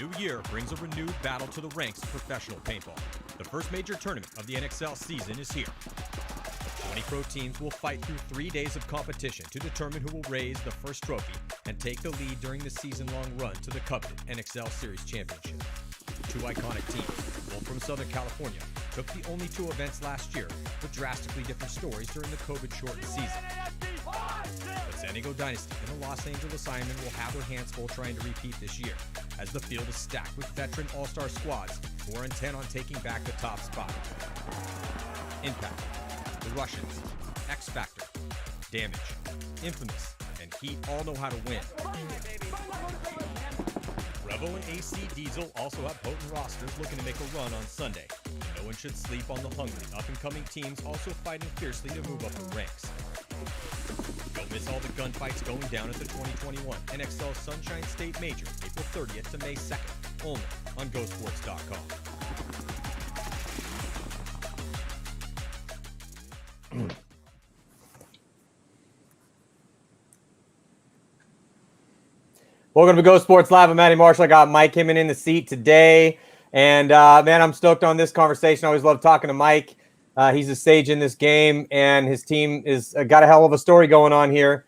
new year brings a renewed battle to the ranks of professional paintball. The first major tournament of the NXL season is here. 20 pro teams will fight through 3 days of competition to determine who will raise the first trophy and take the lead during the season-long run to the coveted NXL Series Championship. Two iconic teams, both from Southern California, took the only 2 events last year with drastically different stories during the COVID-shortened season. The San Diego Dynasty and the Los Angeles Hinman will have their hands full trying to repeat this year, as the field is stacked with veteran all-star squads who are intent on taking back the top spot. Impact, the Russians, X Factor, Damage, Infamous, and Heat all know how to win. Revo and AC Diesel also have potent rosters looking to make a run on Sunday. And no one should sleep on the hungry up-and-coming teams also fighting fiercely to move up the ranks. Don't miss all the gunfights going down at the 2021 NXL Sunshine State Major, April 30th to May 2nd, only on GoSports.com. Welcome to Go Sports Live. I'm Matty Marshall. I got Mike Hinman in the seat today. And, man, I'm stoked on this conversation. I always love talking to Mike. He's a sage in this game, and his team is got a hell of a story going on here.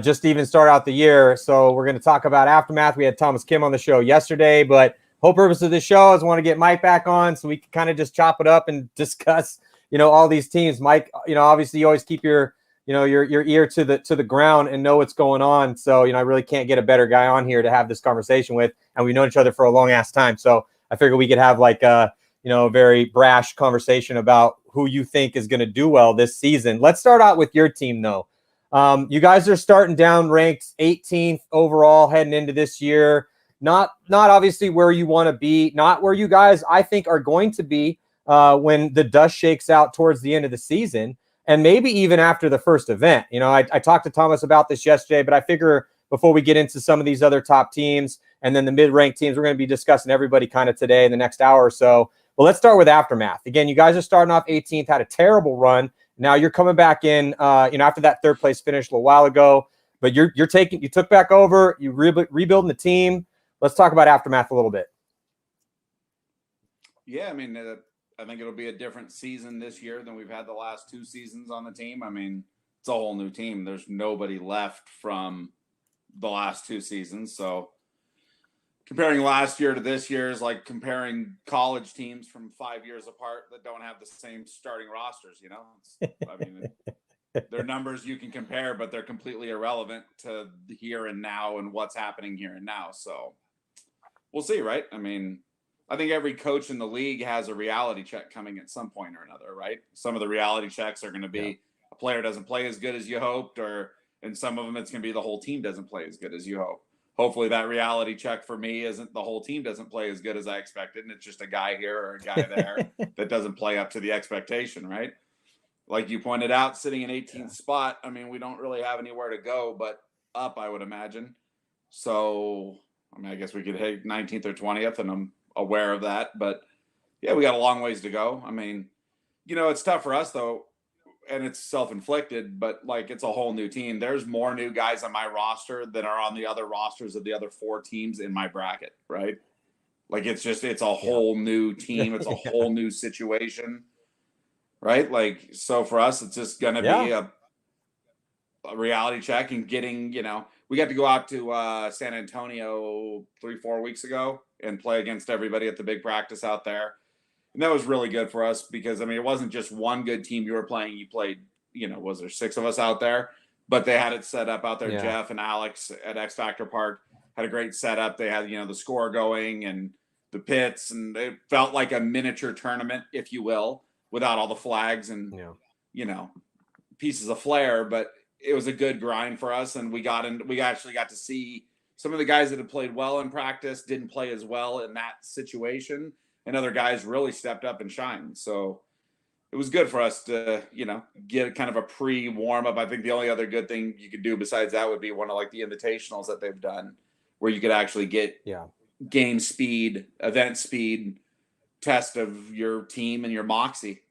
Just to even start out the year. So we're going to talk about Aftermath. We had Thomas Kim on the show yesterday, but whole purpose of this show is I want to get Mike back on so we can kind of just chop it up and discuss, all these teams. Mike, obviously you always keep your ear to the ground and know what's going on. So, I really can't get a better guy on here to have this conversation with. And we've known each other for a long ass time. So I figured we could have like a very brash conversation about who you think is going to do well this season. Let's start out with your team though. You guys are starting down ranked 18th overall heading into this year. Not obviously where you want to be, not where you guys, I think, are going to be when the dust shakes out towards the end of the season. And maybe even after the first event. I talked to Thomas about this yesterday, but I figure before we get into some of these other top teams and then the mid-ranked teams, we're going to be discussing everybody kind of today in the next hour or so. But let's start with Aftermath. Again, you guys are starting off 18th, had a terrible run. Now you're coming back in, after that third place finish a little while ago. But you took back over, you rebuilding the team. Let's talk about Aftermath a little bit. Yeah, I think it'll be a different season this year than we've had the last 2 seasons on the team. It's a whole new team. There's nobody left from the last 2 seasons. So comparing last year to this year is like comparing college teams from 5 years apart that don't have the same starting rosters, They're numbers you can compare, but they're completely irrelevant to the here and now and what's happening here and now. So we'll see, right? I think every coach in the league has a reality check coming at some point or another, right? Some of the reality checks are going to be a player doesn't play as good as you hoped, and some of them it's going to be the whole team doesn't play as good as you hope. Hopefully that reality check for me isn't the whole team doesn't play as good as I expected, and it's just a guy here or a guy there that doesn't play up to the expectation, right? Like you pointed out, sitting in 18th spot, we don't really have anywhere to go but up, I would imagine. So, I guess we could hit 19th or 20th, and I'm aware of that, but yeah, we got a long ways to go. It's tough for us though, and it's self-inflicted, but it's a whole new team. There's more new guys on my roster than are on the other rosters of the other 4 teams in my bracket, right? It's a whole new team. It's a whole new situation, right? So for us, it's just going to be a reality check and getting, we got to go out to San Antonio 3-4 weeks ago and play against everybody at the big practice out there. And that was really good for us because, it wasn't just one good team you were playing. You played, was there 6 of us out there? But they had it set up out there. Yeah. Jeff and Alex at X Factor Park had a great setup. They had, the score going and the pits, and it felt like a miniature tournament, if you will, without all the flags and, pieces of flair. But it was a good grind for us, and we actually got to see some of the guys that had played well in practice didn't play as well in that situation, and other guys really stepped up and shined. So it was good for us to, get kind of a pre-warm up. I think the only other good thing you could do besides that would be one of the invitationals that they've done where you could actually get game speed, event speed test of your team and your moxie.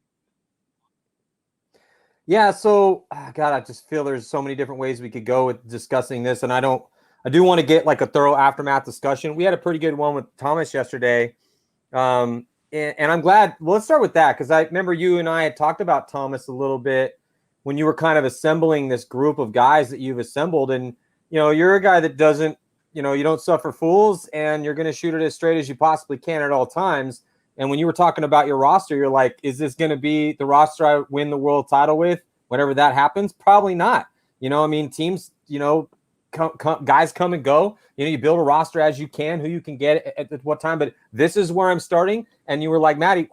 Yeah, so God, I just feel there's so many different ways we could go with discussing this, and I don't I do want to get like a thorough aftermath discussion. We had a pretty good one with Thomas yesterday. And I'm glad. Well, let's start with that because I remember you and I had talked about Thomas a little bit when you were kind of assembling this group of guys that you've assembled. And, you're a guy that doesn't, you don't suffer fools and you're going to shoot it as straight as you possibly can at all times. And when you were talking about your roster, you're like, is this going to be the roster I win the world title with whenever that happens? Probably not. Teams, guys come and go. You build a roster as you can, who you can get at what time. But this is where I'm starting. And you were like, Matty,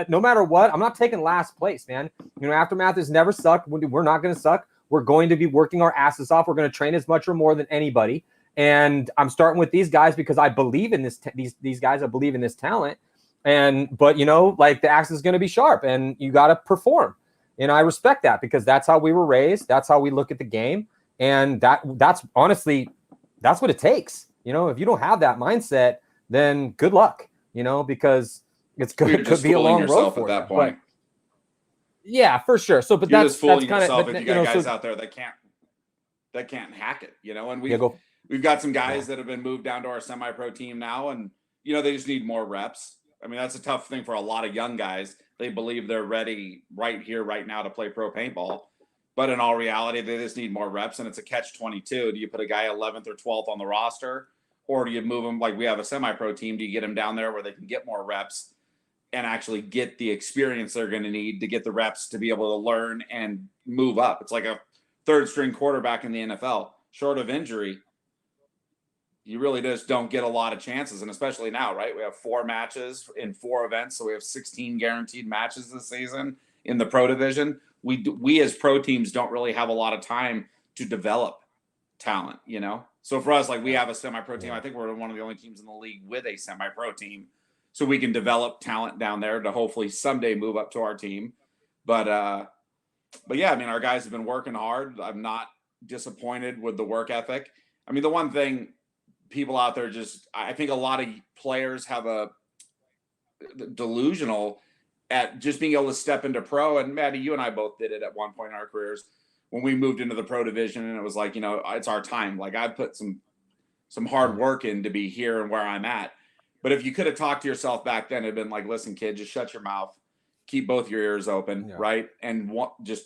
no matter what, I'm not taking last place, man. Aftermath has never sucked. We're not going to suck. We're going to be working our asses off. We're going to train as much or more than anybody. And I'm starting with these guys because I believe in these guys. I believe in this talent. But the axe is going to be sharp, and you got to perform. And I respect that because that's how we were raised. That's how we look at the game. And that's honestly, that's what it takes. If you don't have that mindset, then good luck, because it could be a long road for at that you. point. But, yeah, for sure. So, but you're that's just fooling kind yourself of, if you got guys out there that can't hack it, and we've got some guys that have been moved down to our semi-pro team now, and they just need more reps. I mean, that's a tough thing for a lot of young guys. They believe they're ready right here, right now to play pro paintball. But in all reality, they just need more reps, and it's a catch-22. Do you put a guy 11th or 12th on the roster, or do you move them like we have a semi-pro team? Do you get them down there where they can get more reps and actually get the experience they're going to need to get the reps to be able to learn and move up? It's like a third-string quarterback in the NFL. Short of injury, you really just don't get a lot of chances, and especially now, right? We have 4 matches in 4 events, so we have 16 guaranteed matches this season in the pro division. We as pro teams don't really have a lot of time to develop talent, So for us, we have a semi-pro team. I think we're one of the only teams in the league with a semi-pro team, so we can develop talent down there to hopefully someday move up to our team. But yeah, our guys have been working hard. I'm not disappointed with the work ethic. The one thing people out there I think a lot of players have a delusional at just being able to step into pro. And Matty, you and I both did it at one point in our careers when we moved into the pro division, and it was like, it's our time. I've put some hard work in to be here and where I'm at. But if you could have talked to yourself back then, it'd been like, listen, kid, just shut your mouth, keep both your ears open, right? And just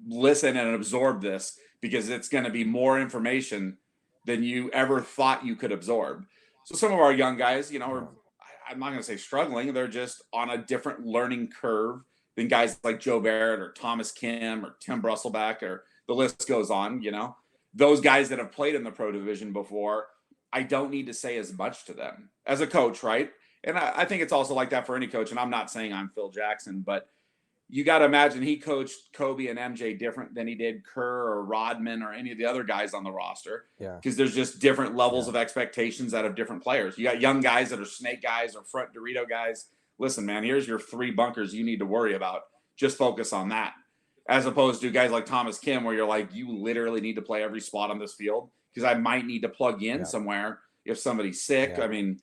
listen and absorb this, because it's going to be more information than you ever thought you could absorb. So some of our young guys, I'm not going to say struggling. They're just on a different learning curve than guys like Joe Barrett or Thomas Kim or Tim Brusselback, or the list goes on. Those guys that have played in the pro division before, I don't need to say as much to them as a coach, right? And I think it's also like that for any coach. And I'm not saying I'm Phil Jackson, but you got to imagine he coached Kobe and MJ different than he did Kerr or Rodman or any of the other guys on the roster. Yeah. Because there's just different levels of expectations out of different players. You got young guys that are snake guys or front Dorito guys. Listen, man, here's your 3 bunkers you need to worry about. Just focus on that. As opposed to guys like Thomas Kim, where you're like, you literally need to play every spot on this field, because I might need to plug in somewhere if somebody's sick. Yeah.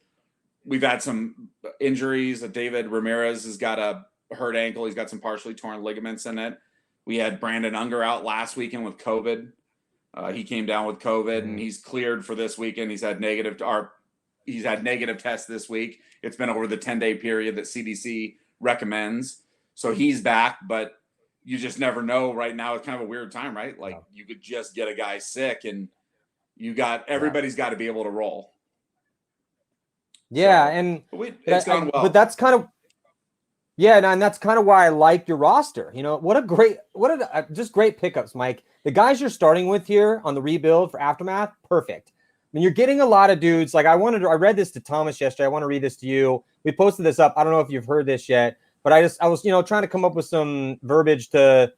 We've had some injuries. David Ramirez has got a hurt ankle. He's got some partially torn ligaments in it. We had Brandon Unger out last weekend with COVID. He came down with COVID and he's cleared for this weekend. He's had negative tests this week. It's been over the 10-day period that CDC recommends. So he's back, but you just never know. Right now, it's kind of a weird time, right? You could just get a guy sick, and everybody's got to be able to roll. Yeah. So, and it's gone well. But that's kind of, and that's kind of why I like your roster. Just great pickups, Mike. The guys you're starting with here on the rebuild for Aftermath, perfect. You're getting a lot of dudes. I read this to Thomas yesterday. I want to read this to you. We posted this up. I don't know if you've heard this yet, but I was, trying to come up with some verbiage to,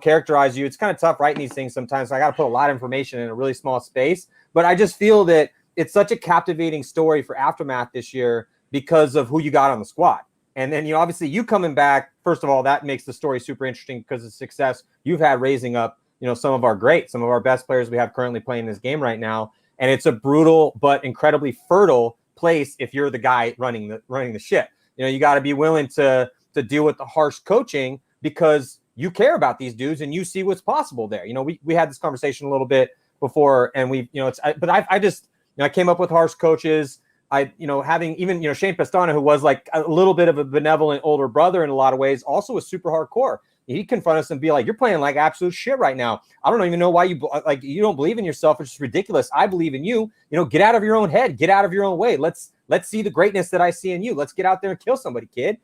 characterize you. It's kind of tough writing these things sometimes. So I got to put a lot of information in a really small space, but I just feel that it's such a captivating story for Aftermath this year because of who you got on the squad. And then, obviously you coming back, first of all, that makes the story super interesting because of the success you've had raising up, some of our best players we have currently playing this game right now. And it's a brutal but incredibly fertile place if you're the guy running the ship. You got to be willing to deal with the harsh coaching because you care about these dudes and you see what's possible there. We had this conversation a little bit before, and we, I just, I came up with harsh coaches. Having even, Shane Pastana, who was like a little bit of a benevolent older brother in a lot of ways, also was super hardcore. He'd confront us and be like, "You're playing like absolute shit right now. I don't even know why you don't believe in yourself. It's just ridiculous. I believe in you. Get out of your own head. Get out of your own way. Let's see the greatness that I see in you. Let's get out there and kill somebody, kid."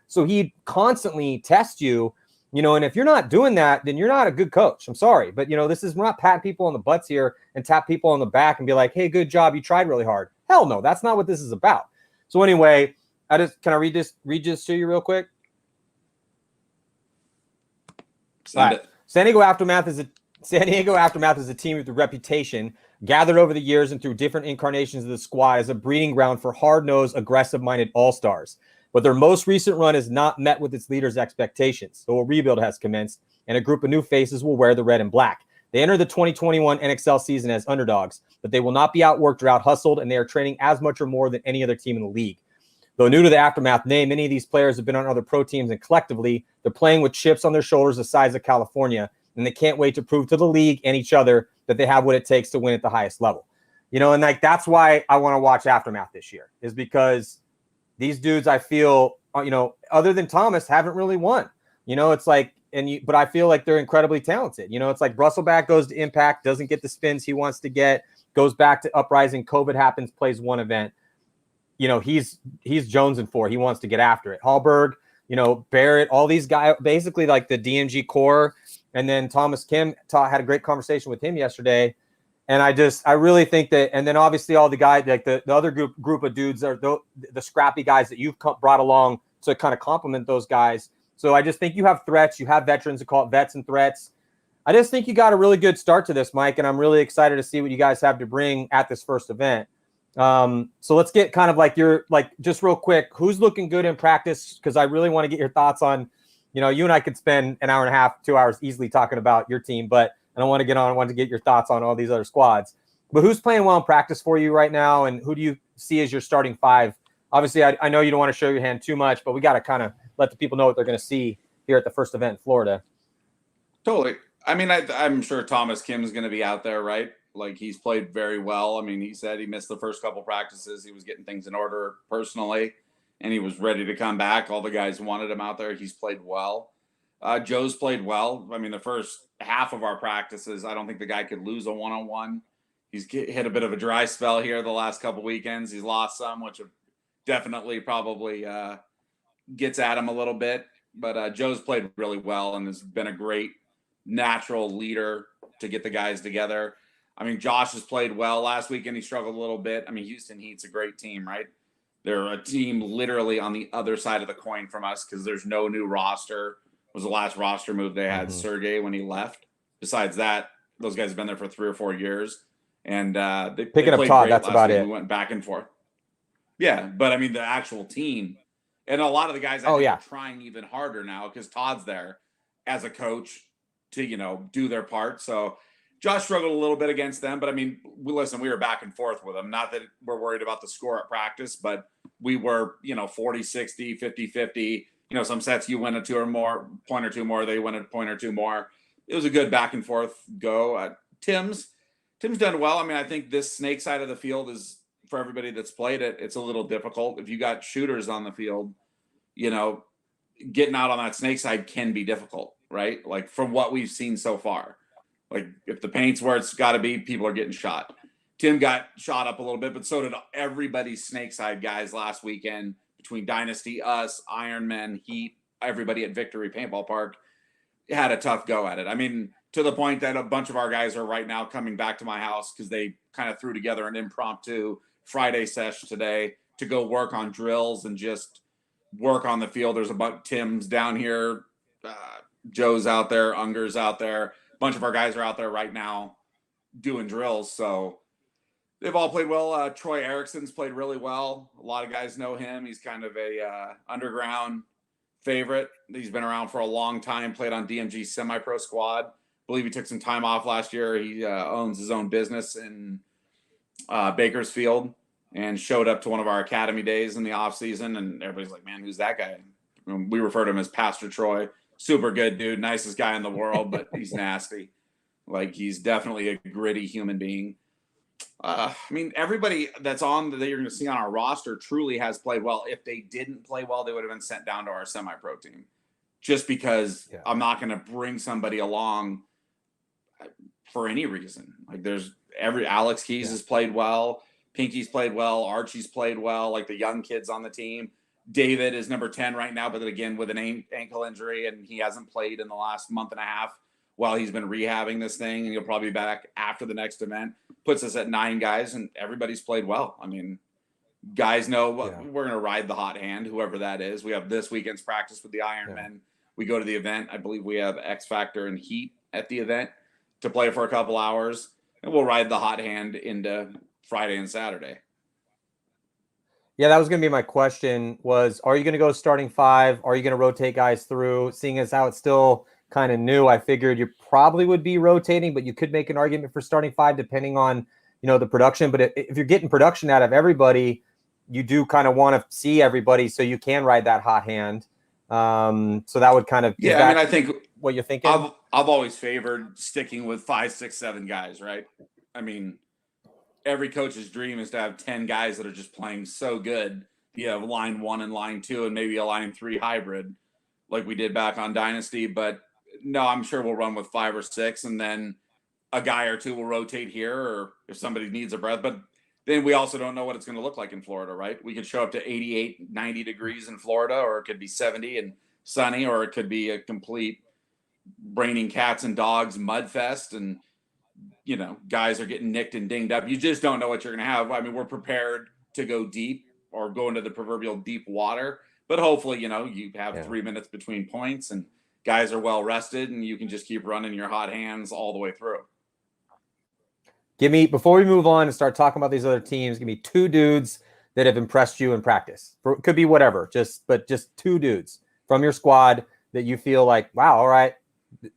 So he'd constantly test you, and if you're not doing that, then you're not a good coach. I'm sorry. But, we're not patting people on the butts here and tap people on the back and be like, "Hey, good job. You tried really hard." Hell no, that's not what this is about. So anyway, can I read this to you real quick? Right. San Diego Aftermath is a team with a reputation gathered over the years and through different incarnations of the squad as a breeding ground for hard-nosed, aggressive-minded all-stars. But their most recent run has not met with its leaders' expectations, so a rebuild has commenced, and a group of new faces will wear the red and black. They enter the 2021 NXL season as underdogs, but they will not be outworked or out-hustled, and they are training as much or more than any other team in the league. Though new to the Aftermath name, many of these players have been on other pro teams, and collectively, they're playing with chips on their shoulders the size of California, and they can't wait to prove to the league and each other that they have what it takes to win at the highest level. And that's why I want to watch Aftermath this year, is because these dudes, I feel, other than Thomas, haven't really won. It's like, but I feel like they're incredibly talented. It's like Brusselback goes to Impact, doesn't get the spins he wants to get, goes back to Uprising, COVID happens, plays one event. He's jonesing for it. He wants to get after it. Hallberg, Barrett, all these guys, basically like the DMG core. And then Thomas Kim had a great conversation with him yesterday. And I really think that, and then obviously all the guys, like the other group of dudes are the scrappy guys that you've brought along to kind of complement those guys. So I just think you have threats. You have veterans, to call it vets and threats. I just think you got a really good start to this, Mike, and I'm really excited to see what you guys have to bring at this first event. So let's get kind of just real quick, who's looking good in practice? Because I really want to get your thoughts on, you and I could spend an hour and a half, 2 hours easily talking about your team, but I don't want to get on. I want to get your thoughts on all these other squads. But who's playing well in practice for you right now, and who do you see as your starting five? Obviously, I know you don't want to show your hand too much, but we got to kind of let the people know what they're going to see here at the first event in Florida. Totally. I mean, I'm sure Thomas Kim is going to be out there, right? Like, he's played very well. I mean, he said he missed the first couple practices. He was getting things in order personally, and he was ready to come back. All the guys wanted him out there. He's played well. Joe's played well. I mean, the first half of our practices, I don't think the guy could lose a one-on-one. He's hit a bit of a dry spell here the last couple weekends. He's lost some, which definitely probably gets at him a little bit. But Joe's played really well and has been a great natural leader to get the guys together. I mean, Josh has played well. Last weekend he struggled a little bit. I mean, Houston Heat's a great team, right? They're a team literally on the other side of the coin from us because there's no new roster. It was the last roster move they had, Sergey, when he left. Besides that, those guys have been there for 3 or 4 years. And they picking up Todd, that's about it. We went back and forth. Yeah, but I mean, the actual team and a lot of the guys are trying even harder now because Todd's there as a coach to, do their part. So Josh struggled a little bit against them, but I mean, we were back and forth with them. Not that we're worried about the score at practice, but we were, 40-60, 50-50. Some sets you win a point or two more, they win a point or two more. It was a good back and forth go. Tim's done well. I mean, I think this snake side of the field is, for everybody that's played it, it's a little difficult. If you got shooters on the field, getting out on that snake side can be difficult, right? Like from what we've seen so far. Like if the paint's where it's got to be, people are getting shot. Tim got shot up a little bit, but so did everybody's snake side guys last weekend between Dynasty, us, Ironman, Heat, everybody at Victory Paintball Park had a tough go at it. I mean, to the point that a bunch of our guys are right now coming back to my house because they kind of threw together an impromptu Friday sesh today to go work on drills and just work on the field. There's a bunch. Tim's down here, Joe's out there, Unger's out there. A bunch of our guys are out there right now doing drills. So they've all played well. Troy Erickson's played really well. A lot of guys know him. He's kind of a underground favorite. He's been around for a long time, played on DMG's semi-pro squad. I believe he took some time off last year. He owns his own business in Bakersfield and showed up to one of our academy days in the off season. And everybody's like, man, who's that guy? We refer to him as Pastor Troy. Super good dude. Nicest guy in the world, but he's nasty. Like, he's definitely a gritty human being. I mean, everybody that's on that you're going to see on our roster truly has played well. If they didn't play well, they would have been sent down to our semi-pro team. Just because I'm not going to bring somebody along for any reason. Like, there's Alex Keys has played well, Pinky's played well, Archie's played well, like the young kids on the team. David is number 10 right now, but again with an ankle injury, and he hasn't played in the last month and a half while he's been rehabbing this thing, and he'll probably be back after the next event. Puts us at 9 guys, and everybody's played well. I mean, guys know we're going to ride the hot hand, whoever that is. We have this weekend's practice with the Ironmen. We go to the event. I believe we have X Factor and Heat at the event to play for a couple hours, and we'll ride the hot hand into Friday and Saturday. Yeah, that was going to be my question was, are you going to go starting 5? Are you going to rotate guys through? Seeing as how it's still kind of new, I figured you probably would be rotating, but you could make an argument for starting 5 depending on, the production. But if you're getting production out of everybody, you do kind of want to see everybody so you can ride that hot hand. So that would kind of I think what you're thinking. I've always favored sticking with 5, 6, 7 guys, right? I mean, every coach's dream is to have 10 guys that are just playing so good. You have line 1 and line 2 and maybe a line 3 hybrid like we did back on Dynasty. But no, I'm sure we'll run with 5 or 6, and then a guy or 2 will rotate here, or if somebody needs a breath. But then we also don't know what it's going to look like in Florida, right? We could show up to 88, 90 degrees in Florida, or it could be 70 and sunny, or it could be a complete raining cats and dogs mud fest, and guys are getting nicked and dinged up. You just don't know what you're going to have. I mean, we're prepared to go deep or go into the proverbial deep water, but hopefully, you have 3 minutes between points and guys are well rested, and you can just keep running your hot hands all the way through. Before we move on and start talking about these other teams, give me 2 dudes that have impressed you in practice. It could be whatever, just 2 dudes from your squad that you feel like, wow, all right,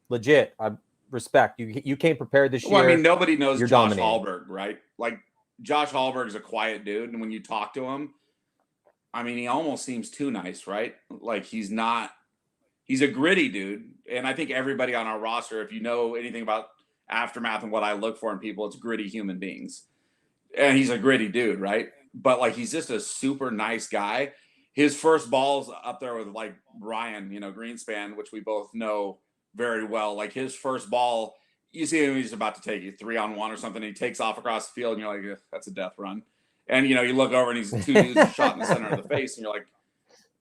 legit. I respect you. Came prepared this year. Well, I mean, nobody knows Josh dominating. Hallberg, right? Like, Josh Hallberg is a quiet dude, and when you talk to him, I mean, he almost seems too nice, right? Like, he's not. He's a gritty dude, and I think everybody on our roster, if you know anything about Aftermath and what I look for in people, it's gritty human beings. And he's a gritty dude, right? But, like, he's just a super nice guy. His first ball's up there with, like, Ryan, Greenspan, which we both know very well. Like, his first ball, you see him, he's about to take you 3-on-1 or something. He takes off across the field, and you're like, that's a death run. And, you look over, and he's 2 dudes shot in the center of the face, and you're like,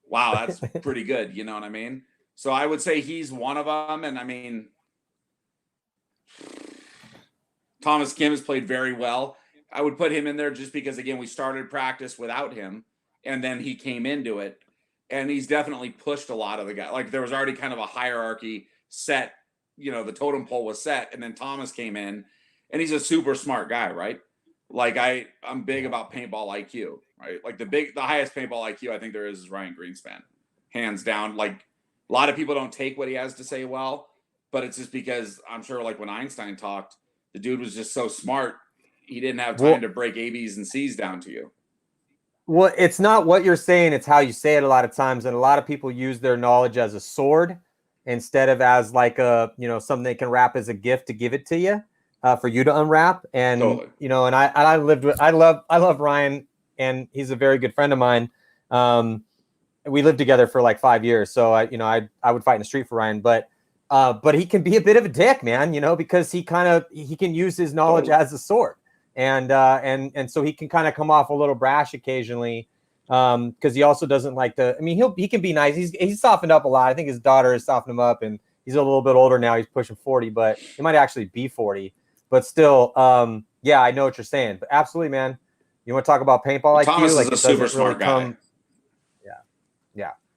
wow, that's pretty good. You know what I mean? So I would say he's one of them. And, I mean, Thomas Kim has played very well. I would put him in there just because, again, we started practice without him, and then he came into it, and he's definitely pushed a lot of the guys. Like, there was already kind of a hierarchy set, the totem pole was set, and then Thomas came in, and he's a super smart guy, right? Like, I'm big about paintball IQ, right? Like, the highest paintball IQ I think there is Ryan Greenspan, hands down. Like, a lot of people don't take what he has to say well, but it's just because I'm sure, like, when Einstein talked, the dude was just so smart, he didn't have time to break A, B's, and C's down to you. Well, it's not what you're saying, it's how you say it a lot of times, and a lot of people use their knowledge as a sword instead of as like a, something they can wrap as a gift to give it to you, for you to unwrap. And, totally. And I love Ryan, and he's a very good friend of mine. We lived together for like 5 years. So I would fight in the street for Ryan, but he can be a bit of a dick, man, because he can use his knowledge as a sword. And so he can kind of come off a little brash occasionally. Because he also doesn't like to. I mean, he can be nice. He's softened up a lot. I think his daughter has softened him up, and he's a little bit older now. He's pushing 40, but he might actually be 40. But still, yeah, I know what you're saying. But absolutely, man. You want to talk about paintball IQ? Thomas like, is a super smart guy.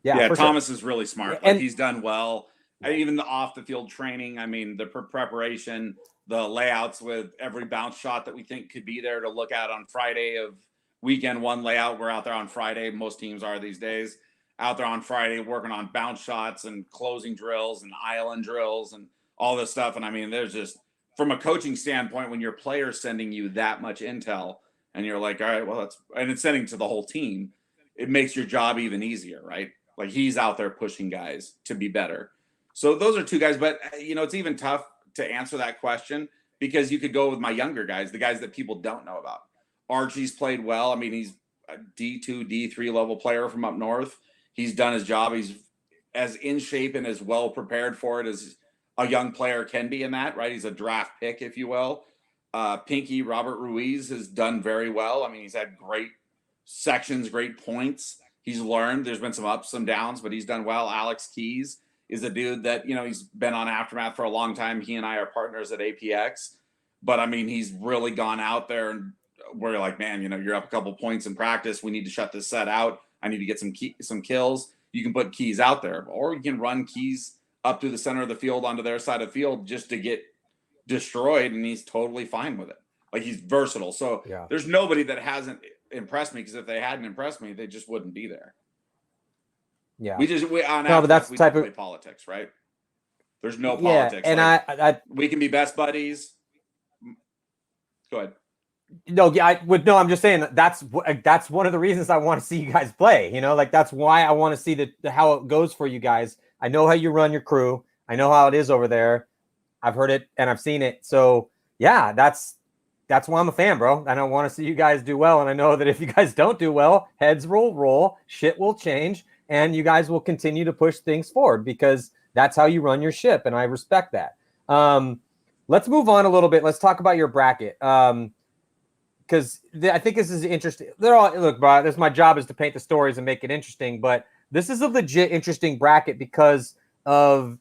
Yeah. Thomas is really smart. And he's done well. Even the off the field training. I mean, the preparation, the layouts with every bounce shot that we think could be there to look at on Friday of weekend 1 layout. We're out there on Friday. Most teams are these days out there on Friday working on bounce shots and closing drills and island drills and all this stuff. And I mean, there's just, from a coaching standpoint, when your player's sending you that much intel and you're like, all right, well, and it's sending to the whole team, it makes your job even easier, right? Like, he's out there pushing guys to be better. So those are 2 guys, but it's even tough to answer that question because you could go with my younger guys, the guys that people don't know about. Archie's played well. I mean, he's a D2, D3 level player from up north. He's done his job. He's as in shape and as well prepared for it as a young player can be in that, right? He's a draft pick, if you will. Pinky, Robert Ruiz, has done very well. I mean, he's had great sections, great points. He's learned. There's been some ups, some downs, but he's done well. Alex Keys is a dude that, you know, he's been on Aftermath for a long time. He and I are partners at APX. But, I mean, he's really gone out there and we're like, man, you know, you're up a couple points in practice. We need to shut this set out. I need to get some kills. You can put Keys out there. Or you can run Keys up to the center of the field onto their side of the field just to get destroyed, and he's totally fine with it. Like, he's versatile. So there's nobody that hasn't impressed me, because if they hadn't impressed me, they just wouldn't be there. Yeah. But that's the type of politics, right? There's no politics. And like, we can be best buddies. Go ahead. I'm just saying that's one of the reasons I want to see you guys play. You know, like, that's why I want to see how it goes for you guys. I know how you run your crew. I know how it is over there. I've heard it and I've seen it. So yeah, that's why I'm a fan, bro. And I want to see you guys do well. And I know that if you guys don't do well, heads will roll, shit will change, and you guys will continue to push things forward, because that's how you run your ship. And I respect that. Let's move on a little bit. Let's talk about your bracket. Because I think this is interesting. Look, bro, this my job is to paint the stories and make it interesting, but this is a legit interesting bracket because of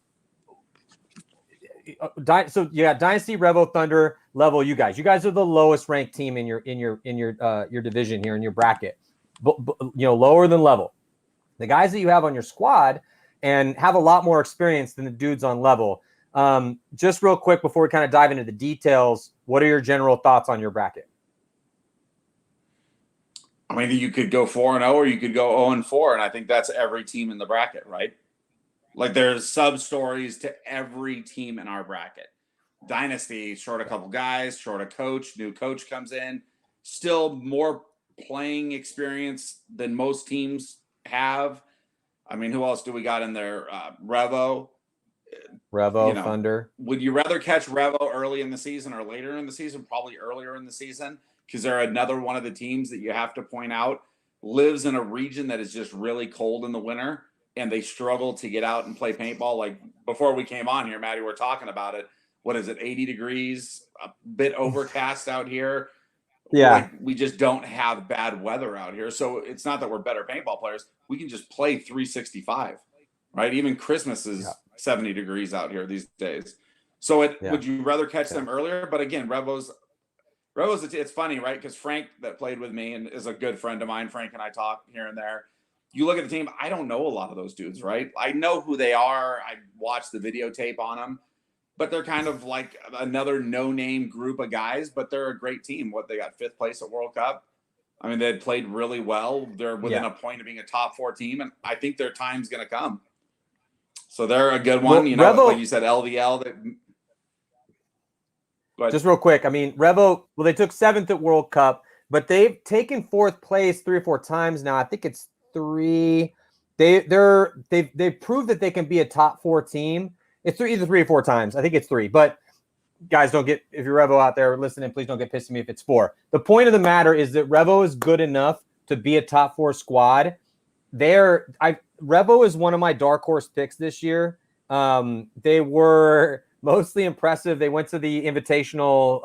so you got Dynasty, Revo, Thunder, Level. You guys are the lowest ranked team in your division here in your bracket, but you know, lower than Level. The guys that you have on your squad and have a lot more experience than the dudes on Level. Just real quick before we kind of dive into the details, what are your general thoughts on your bracket? I mean, you could go 4-0 or you could go 0-4, and I think that's every team in the bracket, right? Like, there's sub-stories to every team in our bracket. Dynasty, short a couple guys, short a coach, new coach comes in, still more playing experience than most teams have. I mean, who else do we got in there? Revo, you know, Thunder. Would you rather catch Revo early in the season or later in the season? Probably earlier in the season, because they're another one of the teams that you have to point out lives in a region that is just really cold in the winter, and they struggle to get out and play paintball. Like, before we came on here, Matty, we're talking about it. What is it, 80 degrees, a bit overcast out here? Yeah. Like, we just don't have bad weather out here. So it's not that we're better paintball players. We can just play 365, right? Even Christmas is 70 degrees out here these days. So would you rather catch them earlier? But again, Revo's, it's funny, right? Because Frank, that played with me and is a good friend of mine, Frank and I talk here and there. You look at the team, I don't know a lot of those dudes, right? I know who they are. I watched the videotape on them, but they're kind of like another no-name group of guys, but they're a great team. What, they got 5th place at World Cup? I mean, they played really well. They're within a point of being a top 4 team, and I think their time's going to come. So they're a good one. You know, Revo, like you said, LVL. Just real quick, I mean, Revo, well, they took 7th at World Cup, but they've taken 4th place 3 or 4 times now. I think it's 3. They've proved that they can be a top 4 team. It's either 3 or 4 times. I think it's 3. But guys, if you're Revo out there listening, please don't get pissed at me if it's 4. The point of the matter is that Revo is good enough to be a top 4 squad. Revo is one of my dark horse picks this year. They were mostly impressive. They went to the invitational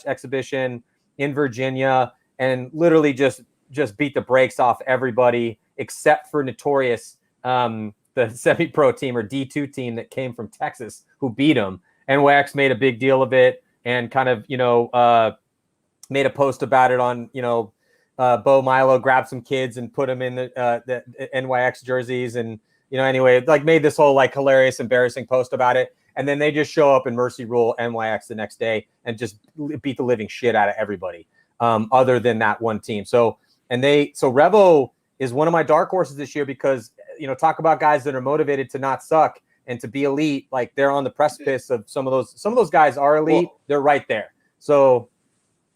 / exhibition in Virginia and literally just beat the brakes off everybody except for Notorious, the semi-pro team or D2 team that came from Texas, who beat them. And NYX made a big deal of it and kind of, made a post about it on, Bo Milo grabbed some kids and put them in the NYX jerseys. And, anyway, like made this whole like hilarious, embarrassing post about it. And then they just show up and mercy rule NYX the next day and just beat the living shit out of everybody other than that one team. So Revo is one of my dark horses this year because, talk about guys that are motivated to not suck and to be elite. Like, they're on the precipice of some of those guys are elite. Well, they're right there. So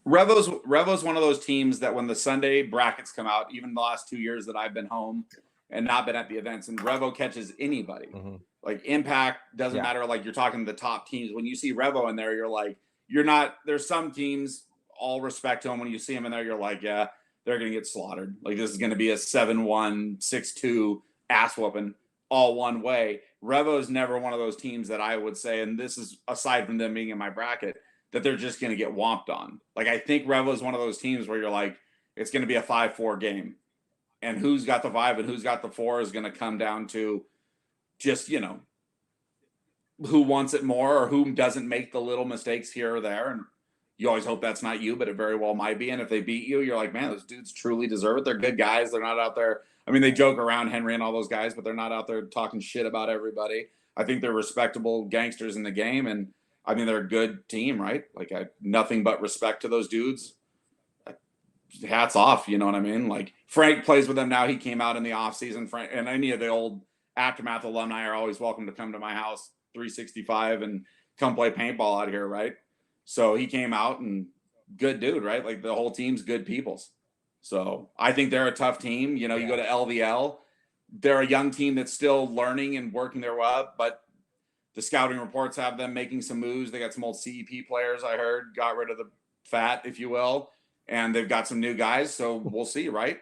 Revo's one of those teams that when the Sunday brackets come out, even the last 2 years that I've been home and not been at the events. And Revo catches anybody. Mm-hmm. Like Impact doesn't matter. Like you're talking to the top teams. When you see Revo in there, you're like, you're not. There's some teams. All respect to them. When you see them in there, you're like, yeah, they're gonna get slaughtered. Like this is gonna be a 7-1, 6-2 ass whooping all one way. Revo is never one of those teams that I would say, and this is aside from them being in my bracket, that they're just going to get whomped on. Like, I think Revo is one of those teams where you're like, it's going to be a 5-4 game. And who's got the 5 and who's got the 4 is going to come down to just, you know, who wants it more or who doesn't make the little mistakes here or there. And you always hope that's not you, but it very well might be. And if they beat you, you're like, man, those dudes truly deserve it. They're good guys. They're not out there. I mean, they joke around, Henry and all those guys, but they're not out there talking shit about everybody. I think they're respectable gangsters in the game. And I mean, they're a good team, right? Like, nothing but respect to those dudes. Hats off, you know what I mean? Like, Frank plays with them now. He came out in the offseason. Frank and any of the old Aftermath alumni are always welcome to come to my house, 365, and come play paintball out here, right? So he came out and good dude, right? Like, the whole team's good peoples. So I think they're a tough team. You know, you go to LVL, they're a young team that's still learning and working their way up, but the scouting reports have them making some moves. They got some old CEP players, I heard, got rid of the fat, if you will, and they've got some new guys. So we'll see, right?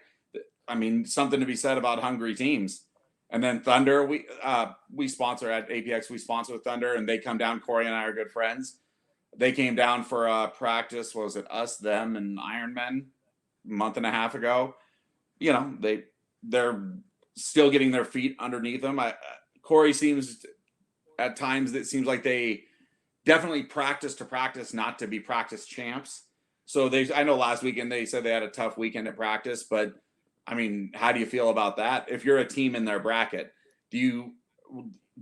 I mean, something to be said about hungry teams. And then Thunder, we sponsor at APX. We sponsor Thunder, and they come down. Corey and I are good friends. They came down for practice. What was it? Us, them, and Ironman a month and a half ago. You know, they're still getting their feet underneath them. Corey seems at times, it seems like they definitely practice to practice, not to be practice champs. So I know last weekend they said they had a tough weekend at practice, but I mean, how do you feel about that? If you're a team in their bracket, do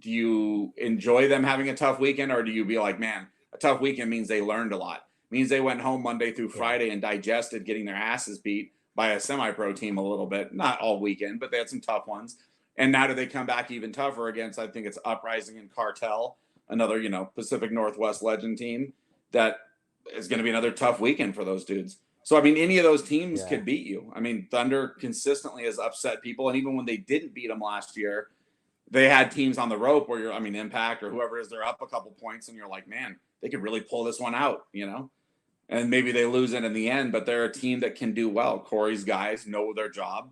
you enjoy them having a tough weekend, or do you be like, man, a tough weekend means they learned a lot? It means they went home Monday through Friday and digested getting their asses beat by a semi-pro team a little bit, not all weekend, but they had some tough ones. And now do they come back even tougher against, I think it's Uprising and Cartel, another, you know, Pacific Northwest legend team that is going to be another tough weekend for those dudes. So, I mean, any of those teams could beat you. I mean, Thunder consistently has upset people. And even when they didn't beat them last year, they had teams on the rope where Impact or whoever is, they're up a couple points and you're like, man, they could really pull this one out, you know? And maybe they lose it in the end, but they're a team that can do well. Corey's guys know their job.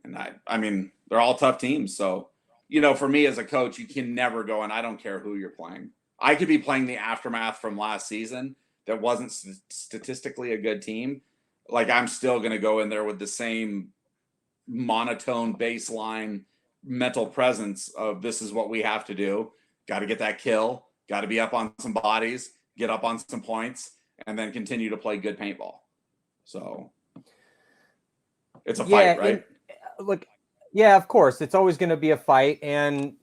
And I mean, they're all tough teams. So, you know, for me as a coach, you can never go, and I don't care who you're playing. I could be playing the Aftermath from last season that wasn't statistically a good team. Like, I'm still going to go in there with the same monotone baseline mental presence of this is what we have to do. Got to get that kill. Got to be up on some bodies, get up on some points, and then continue to play good paintball. So it's a fight, right? Look, yeah, of course. It's always going to be a fight. And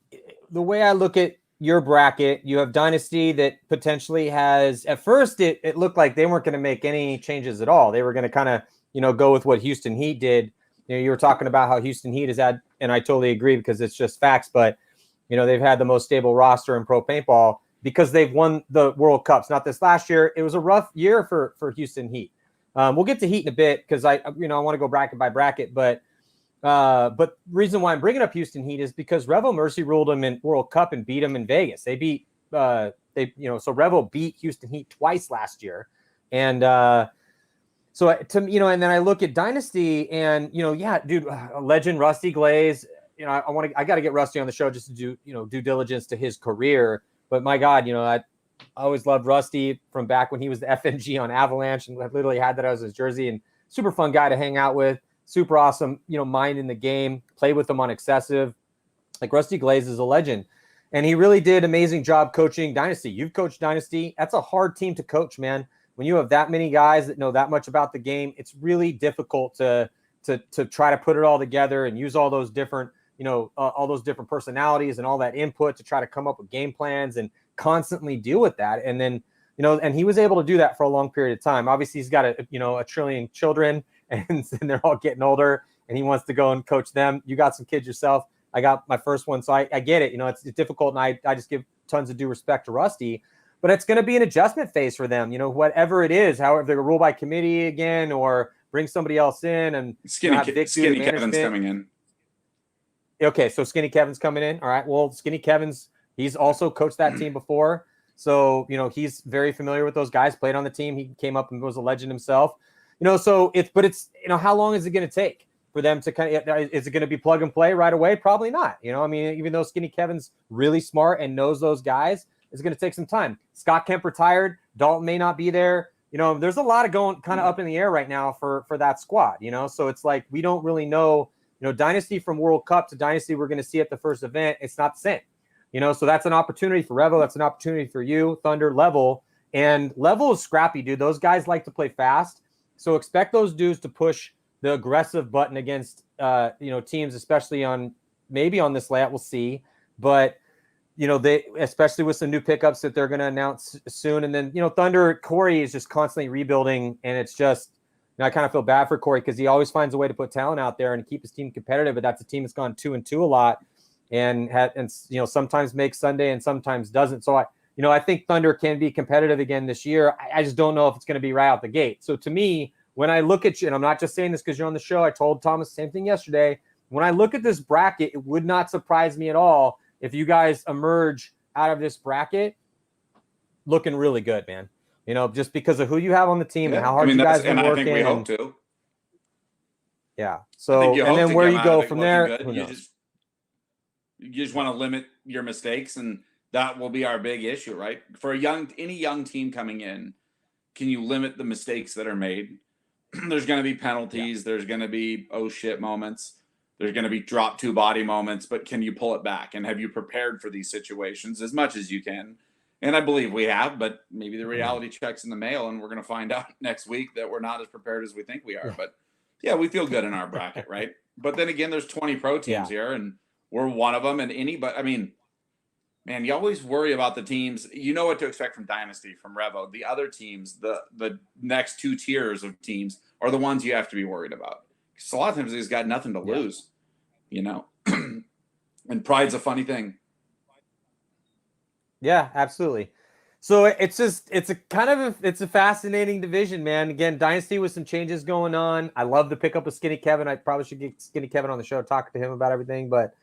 the way I look at your bracket, you have Dynasty that potentially has, at first it looked like they weren't going to make any changes at all. They were going to kind of, you know, go with what Houston Heat did. You know, you were talking about how Houston Heat has had, and I totally agree because it's just facts, but, you know, they've had the most stable roster in pro paintball because they've won the World Cups. Not this last year. It was a rough year for Houston Heat. We'll get to Heat in a bit because I want to go bracket by bracket, but reason why I'm bringing up Houston Heat is because Revo Mercy ruled them in World Cup and beat them in Vegas. They beat, so Revo beat Houston Heat twice last year. And so and then I look at Dynasty and, dude, legend Rusty Glaze, I got to get Rusty on the show just to do, due diligence to his career. But my God, I always loved Rusty from back when he was the FNG on Avalanche, and I literally had that as his jersey, and super fun guy to hang out with. Super awesome, mind in the game. Play with him on excessive. Like, Rusty Glaze is a legend. And he really did amazing job coaching Dynasty. You've coached Dynasty. That's a hard team to coach, man. When you have that many guys that know that much about the game, it's really difficult to try to put it all together and use all those different, all those different personalities and all that input to try to come up with game plans and constantly deal with that. And then, and he was able to do that for a long period of time. Obviously, he's got a trillion children, and they're all getting older, and he wants to go and coach them. You got some kids yourself. I got my first one, so I get it. It's difficult, and I just give tons of due respect to Rusty. But it's going to be an adjustment phase for them, whatever it is, however they're rule by committee again or bring somebody else in. And Skinny Kevin's coming in. Okay, so Skinny Kevin's coming in. All right. Well, Skinny Kevin's he's also coached that team before. So, he's very familiar with those guys, played on the team. He came up and was a legend himself. So it's how long is it going to take for them to is it going to be plug and play right away? Probably not. Even though Skinny Kevin's really smart and knows those guys, it's going to take some time. Scott Kemp retired. Dalton may not be there. There's a lot of going kind of up in the air right now for that squad, so it's like we don't really know, Dynasty from World Cup to Dynasty we're going to see at the first event. It's not the same, so that's an opportunity for Revo. That's an opportunity for you, Thunder, Level. And Level is scrappy, dude. Those guys like to play fast. So expect those dudes to push the aggressive button against, teams, especially maybe on this layout. We'll see. But, they, especially with some new pickups that they're going to announce soon. And then, Thunder, Corey is just constantly rebuilding. And it's just, I kind of feel bad for Corey because he always finds a way to put talent out there and keep his team competitive. But that's a team that's gone 2-2 a lot and sometimes makes Sunday and sometimes doesn't. So I think Thunder can be competitive again this year. I just don't know if it's going to be right out the gate. So to me, when I look at you, and I'm not just saying this because you're on the show, I told Thomas the same thing yesterday. When I look at this bracket, it would not surprise me at all if you guys emerge out of this bracket looking really good, man. Just because of who you have on the team and how hard you guys are working. I think we hope to. Yeah. So, and then where you go from there, who knows? You just want to limit your mistakes, and that will be our big issue, right? For any young team coming in, can you limit the mistakes that are made? There's going to be penalties. Yeah. There's going to be oh shit moments. There's going to be drop two body moments, but can you pull it back? And have you prepared for these situations as much as you can? And I believe we have, but maybe the reality check's in the mail, and we're going to find out next week that we're not as prepared as we think we are. But yeah, we feel good in our bracket, right? But then again, there's 20 pro teams here, and we're one of them. And man, you always worry about the teams. You know what to expect from Dynasty, from Revo. The other teams, the next two tiers of teams are the ones you have to be worried about. Because a lot of times they've got nothing to lose, and pride's a funny thing. Yeah, absolutely. So it's a fascinating division, man. Again, Dynasty with some changes going on. I love the pickup of Skinny Kevin. I probably should get Skinny Kevin on the show, talk to him about everything, but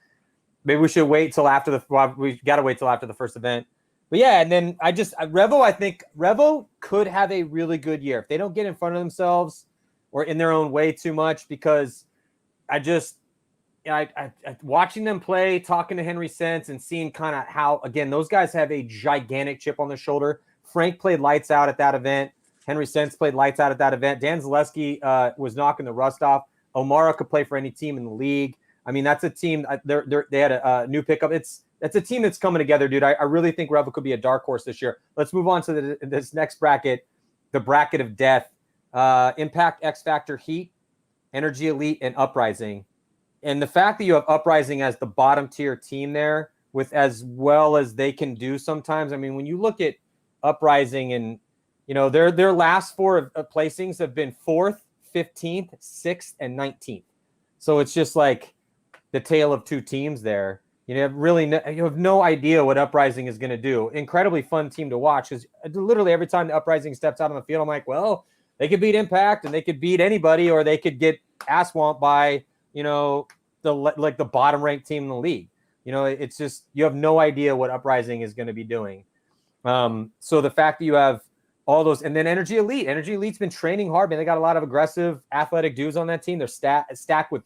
maybe we should wait till after we got to wait till after the first event. But yeah, and then I think Revo could have a really good year if they don't get in front of themselves or in their own way too much, because I watching them play, talking to Henry Sense and seeing kind of how, again, those guys have a gigantic chip on their shoulder. Frank played lights out at that event. Henry Sense played lights out at that event. Dan Zaleski was knocking the rust off. Omara could play for any team in the league. I mean, that's a team. They had a new pickup. That's a team that's coming together, dude. I really think Revo could be a dark horse this year. Let's move on to this next bracket, the bracket of death. Impact, X Factor, Heat, Energy Elite, and Uprising. And the fact that you have Uprising as the bottom tier team there, with as well as they can do sometimes. I mean, when you look at Uprising and their last four placings have been 4th, 15th, 6th, and 19th. So it's just like the tale of two teams there. You have no idea what Uprising is going to do. Incredibly fun team to watch, because literally every time the Uprising steps out on the field, I'm like, well, they could beat Impact and they could beat anybody, or they could get ass whomped by the bottom ranked team in the league. It's just, you have no idea what Uprising is going to be doing. So the fact that you have all those, and then Energy Elite's been training hard, man. They got a lot of aggressive athletic dudes on that team. They're stacked with,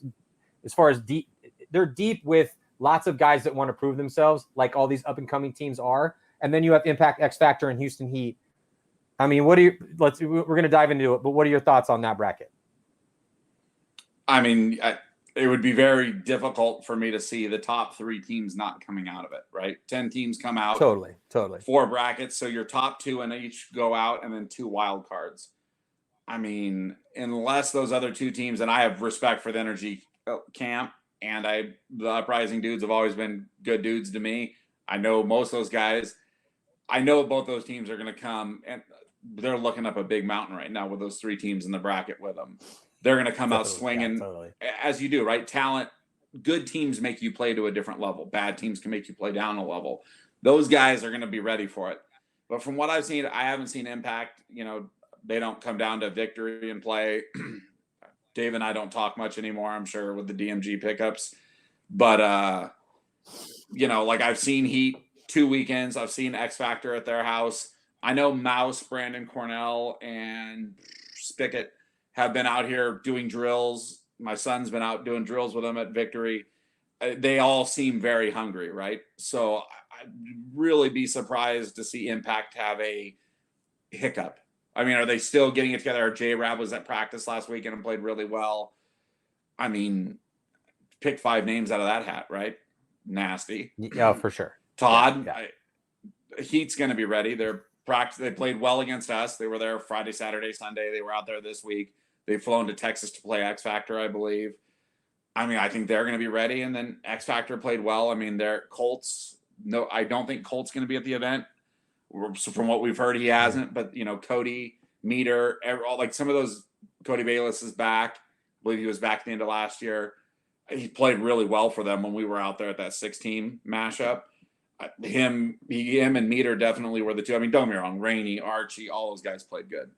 as far as deep, they're deep with lots of guys that want to prove themselves, like all these up and coming teams are. And then you have Impact, X Factor, and Houston Heat. I mean, we're going to dive into it, but what are your thoughts on that bracket? I mean, it would be very difficult for me to see the top 3 teams not coming out of it, right? 10 teams come out. Totally. 4 brackets. So your top 2 in each go out, and then 2 wild cards. I mean, unless those other 2 teams, and I have respect for the Energy camp, and the Uprising dudes have always been good dudes to me. I know most of those guys. I know both those teams are going to come, and they're looking up a big mountain right now with those 3 teams in the bracket with them. They're going to come out swinging, as you do, right? Talent, good teams make you play to a different level. Bad teams can make you play down a level. Those guys are going to be ready for it. But from what I've seen, I haven't seen Impact. They don't come down to victory and play. Dave and I don't talk much anymore, I'm sure, with the DMG pickups. But like I've seen Heat 2 weekends. I've seen X Factor at their house. I know Mouse, Brandon Cornell, and Spigot have been out here doing drills. My son's been out doing drills with them at Victory. They all seem very hungry, right? So I'd really be surprised to see Impact have a hiccup. I mean, are they still getting it together? J-Rab was at practice last weekend and played really well. I mean, pick 5 names out of that hat, right? Nasty. Yeah, for sure. Todd, yeah. Heat's going to be ready. They played well against us. They were there Friday, Saturday, Sunday. They were out there this week. They've flown to Texas to play X Factor, I believe. I mean, I think they're going to be ready. And then X Factor played well. I mean, Colts. No, I don't think Colt's going to be at the event. So from what we've heard, he hasn't. But Cody, Meter, like some of those. Cody Bayless is back. I believe he was back at the end of last year. He played really well for them when we were out there at that 6-team mashup. Him and Meter definitely were the two. I mean, don't get me wrong, Rainey, Archie, all those guys played good.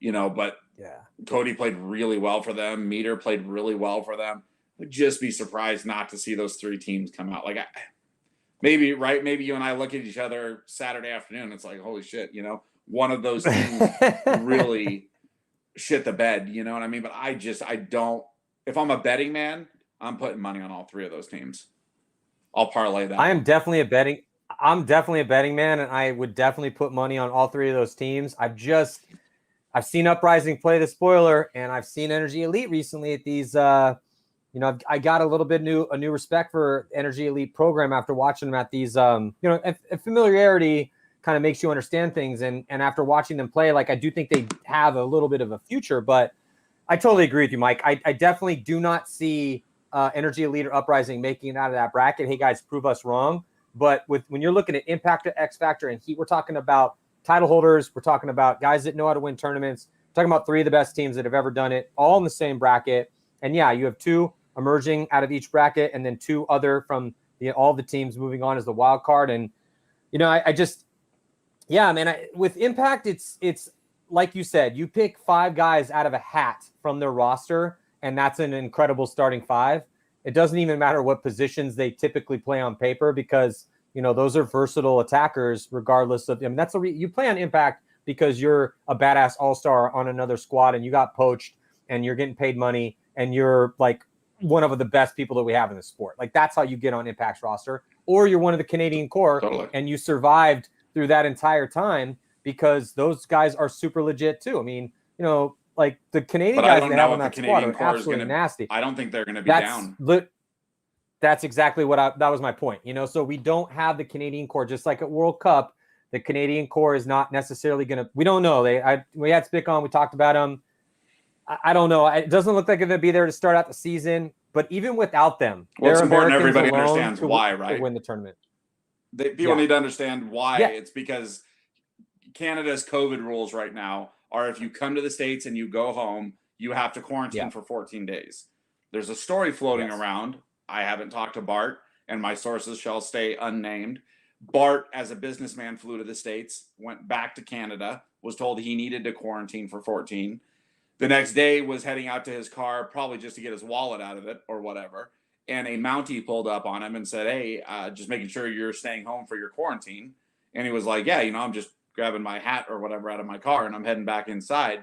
But yeah, Cody played really well for them. Meter played really well for them. Would just be surprised not to see those 3 teams come out. Like maybe you and I look at each other Saturday afternoon. It's like, holy shit, one of those teams really shit the bed. You know what I mean? But I don't. If I'm a betting man, I'm putting money on all 3 of those teams. I'll parlay that. I'm definitely a betting man, and I would definitely put money on all 3 of those teams. I've seen Uprising play the spoiler, and I've seen Energy Elite recently at these. I got a little bit a new respect for Energy Elite program after watching them at these. Familiarity kind of makes you understand things, and after watching them play, like I do think they have a little bit of a future. But I totally agree with you, Mike. I definitely do not see Energy Elite or Uprising making it out of that bracket. Hey guys, prove us wrong. But when you're looking at Impact, X Factor, and Heat, we're talking about title holders. We're talking about guys that know how to win tournaments. We're talking about 3 of the best teams that have ever done it, all in the same bracket. And yeah, you have 2 emerging out of each bracket, and then 2 other from all the teams moving on as the wild card. And with Impact, it's like you said, you pick 5 guys out of a hat from their roster, and that's an incredible starting 5. It doesn't even matter what positions they typically play on paper, because those are versatile attackers regardless of. I mean, you play on Impact because you're a badass all-star on another squad, and you got poached, and you're getting paid money, and you're like one of the best people that we have in the sport. Like that's how you get on Impact's roster. Or you're one of the Canadian core, totally. And you survived through that entire time because those guys are super legit too. I mean, like the Canadian guys they have on that squad are absolutely nasty. I don't think they're going to be down. That's exactly that was my point. So we don't have the Canadian core, just like at World Cup. The Canadian core is not necessarily going to. We don't know. We had Spick on. We talked about them. I don't know. It doesn't look like they're going to be there to start out the season. But even without them, it's important everybody understands why, right? To win the tournament. People need to understand why. Yeah. It's because Canada's COVID rules right now are if you come to the States and you go home, you have to quarantine for 14 days. There's a story floating around. I haven't talked to Bart, and my sources shall stay unnamed. Bart, as a businessman, flew to the States, went back to Canada, was told he needed to quarantine for 14. The next day was heading out to his car, probably just to get his wallet out of it or whatever. And a Mountie pulled up on him and said, hey, just making sure you're staying home for your quarantine. And he was like, yeah, I'm just grabbing my hat or whatever out of my car and I'm heading back inside.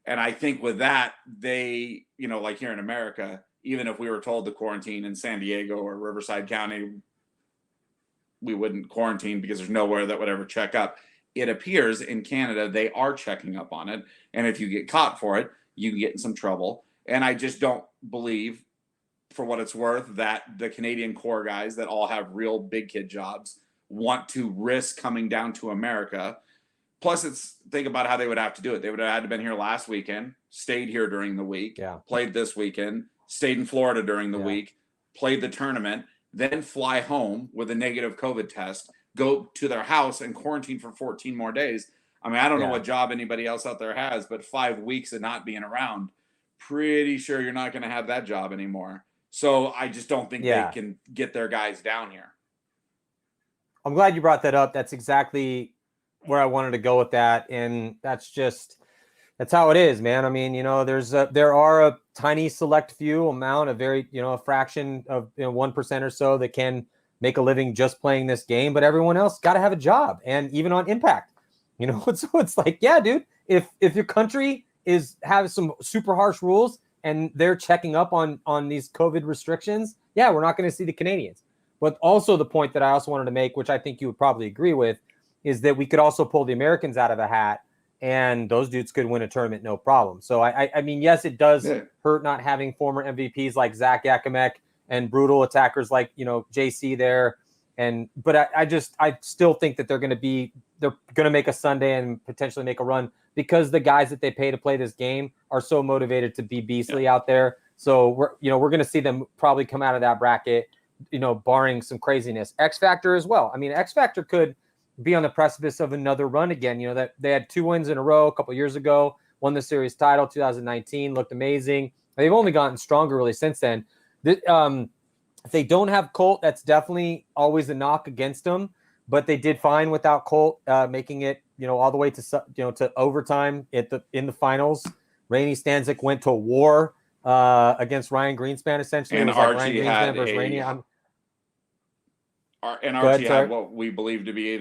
And I think with that, they, like here in America, even if we were told to quarantine in San Diego or Riverside County, we wouldn't quarantine because there's nowhere that would ever check up. It appears in Canada, they are checking up on it. And if you get caught for it, you can get in some trouble. And I just don't believe, for what it's worth, that the Canadian core guys that all have real big kid jobs want to risk coming down to America. Plus, think about how they would have to do it. They would have had to been here last weekend, stayed here during the week, played this weekend, stayed in Florida during the week, played the tournament, then fly home with a negative COVID test, go to their house and quarantine for 14 more days. I mean, I don't know what job anybody else out there has, but 5 weeks of not being around, pretty sure you're not going to have that job anymore. So I just don't think they can get their guys down here. I'm glad you brought that up. That's exactly where I wanted to go with that. And that's just, That's how it is, man. I mean, there are a tiny select few amount, a very, a fraction of 1% or so that can make a living just playing this game, but everyone else got to have a job, and even on Impact, so it's like, yeah, dude, if your country has some super harsh rules and they're checking up on these COVID restrictions, yeah, we're not going to see the Canadians. But also the point that I also wanted to make, which I think you would probably agree with, is that we could also pull the Americans out of a hat, and those dudes could win a tournament, no problem. So I mean, yes, it does hurt not having former MVPs like Zach Yakimek and brutal attackers like, JC there. But I still think that they're going to make a Sunday and potentially make a run, because the guys that they pay to play this game are so motivated to be beastly out there. So we're going to see them probably come out of that bracket, barring some craziness. X Factor as well. I mean, X Factor could be on the precipice of another run again. That they had 2 wins in a row a couple years ago, won the series title 2019, looked amazing. They've only gotten stronger really since then. If they don't have Colt, that's definitely always a knock against them. But they did fine without Colt, making it all the way to overtime in the finals. Rainey Stanzik went to war against Ryan Greenspan, essentially. And it was Archie like Ryan Greenspan versus Rainey. Archie had what we believe to be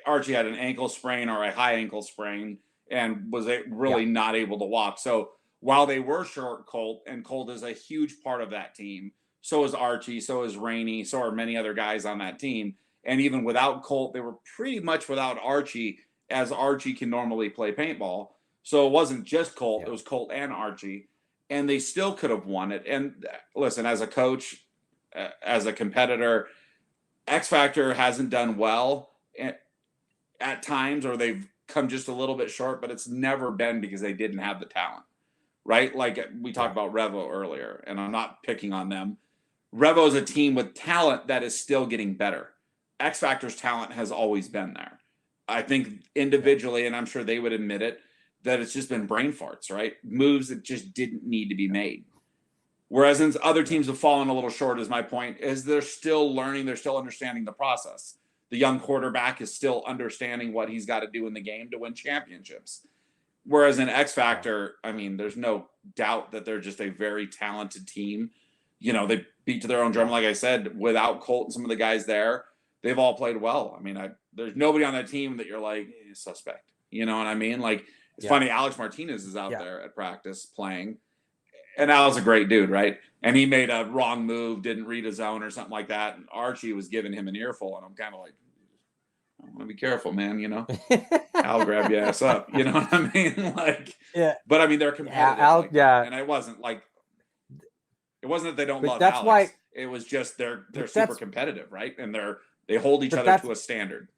Archie had an ankle sprain or a high ankle sprain and was really not able to walk. So while they were short Colt, and Colt is a huge part of that team, so is Archie, so is Rainey, so are many other guys on that team. And even without Colt, they were pretty much without Archie, as Archie can normally play paintball. So it wasn't just Colt, it was Colt and Archie. And they still could have won it. And listen, as a coach, as a competitor, X Factor hasn't done well at times, or they've come just a little bit short, but it's never been because they didn't have the talent, right? Like we talked about Revo earlier, and I'm not picking on them. Revo is a team with talent that is still getting better. X Factor's talent has always been there. I think individually, and I'm sure they would admit it, that it's just been brain farts, right? Moves that just didn't need to be made. Whereas other teams have fallen a little short, is my point, is they're still learning, they're still understanding the process. The young quarterback is still understanding what he's got to do in the game to win championships. Whereas in X Factor, I mean, there's no doubt that they're just a very talented team. They beat to their own drum. Like I said, without Colt and some of the guys there, they've all played well. I mean, there's nobody on that team that you're like, suspect. You know what I mean? Like, it's funny, Alex Martinez is out there at practice playing. And Al's a great dude, right? And he made a wrong move, didn't read his zone or something like that. And Archie was giving him an earful. And I'm kind of like, I want to be careful, man, I'll grab your ass up. You know what I mean? Like, but I mean, they're competitive. And it wasn't that they don't love Alex. It was just they're super competitive, right? And they hold each other to a standard.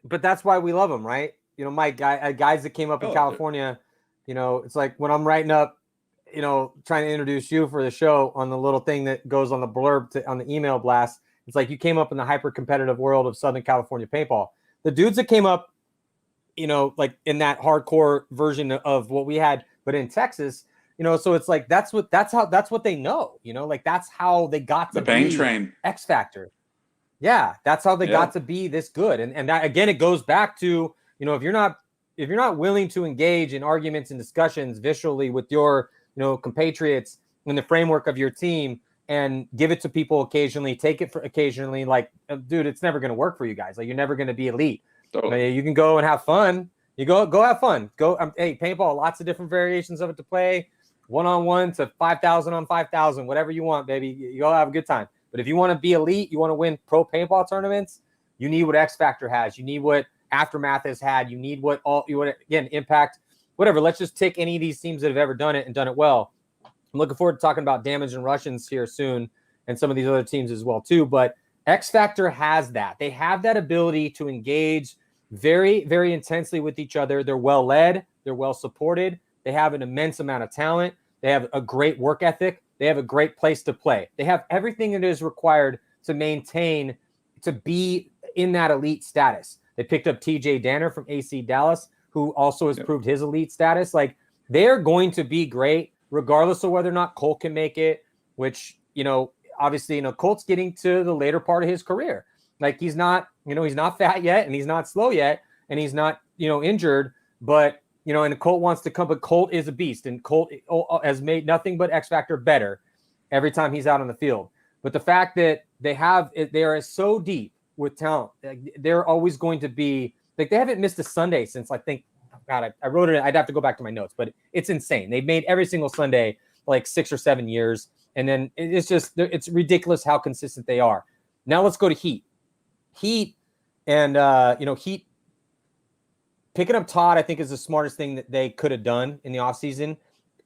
But that's why we love them, right? Mike, guys that came up in California, it's like when I'm writing up, trying to introduce you for the show on the little thing that goes on the blurb on the email blast. It's like you came up in the hyper competitive world of Southern California paintball. The dudes that came up, like in that hardcore version of what we had, but in Texas, so it's like that's what they know, like that's how they got to the Bang Train X Factor. Yeah, that's how they got to be this good. And that, again, it goes back to, if you're not willing to engage in arguments and discussions visually with your, compatriots in the framework of your team and give it to people occasionally, take it for occasionally, like, dude, it's never going to work for you guys. Like, you're never going to be elite. Totally. You can go and have fun. You go have fun. Hey, paintball, lots of different variations of it to play. 1-on-1 to 5,000 on 5,000, whatever you want, baby. You go have a good time. But if you want to be elite, you want to win pro paintball tournaments, you need what X Factor has. You need what Aftermath has had. You need again, Impact, whatever. Let's just take any of these teams that have ever done it and done it well. I'm looking forward to talking about Damage and Russians here soon, and some of these other teams as well too. But X Factor has that. They have that ability to engage very, very intensely with each other. They're well led. They're well supported. They have an immense amount of talent. They have a great work ethic. They have a great place to play. They have everything that is required to maintain, to be in that elite status. They picked up TJ Danner from AC Dallas, who also has proved his elite status. Like, they're going to be great, regardless of whether or not Colt can make it, which, obviously, Colt's getting to the later part of his career. Like, he's not fat yet, and he's not slow yet, and he's not, injured, but and Colt wants to come, but Colt is a beast, and Colt has made nothing but X Factor better every time he's out on the field. But the fact that they are so deep with talent, they're always going to be like, they haven't missed a Sunday since, I think, God, I wrote it. I'd have to go back to my notes, but it's insane. They've made every single Sunday like 6 or 7 years. And then it's ridiculous how consistent they are. Now let's go to Heat. Heat picking up Todd, I think, is the smartest thing that they could have done in the offseason.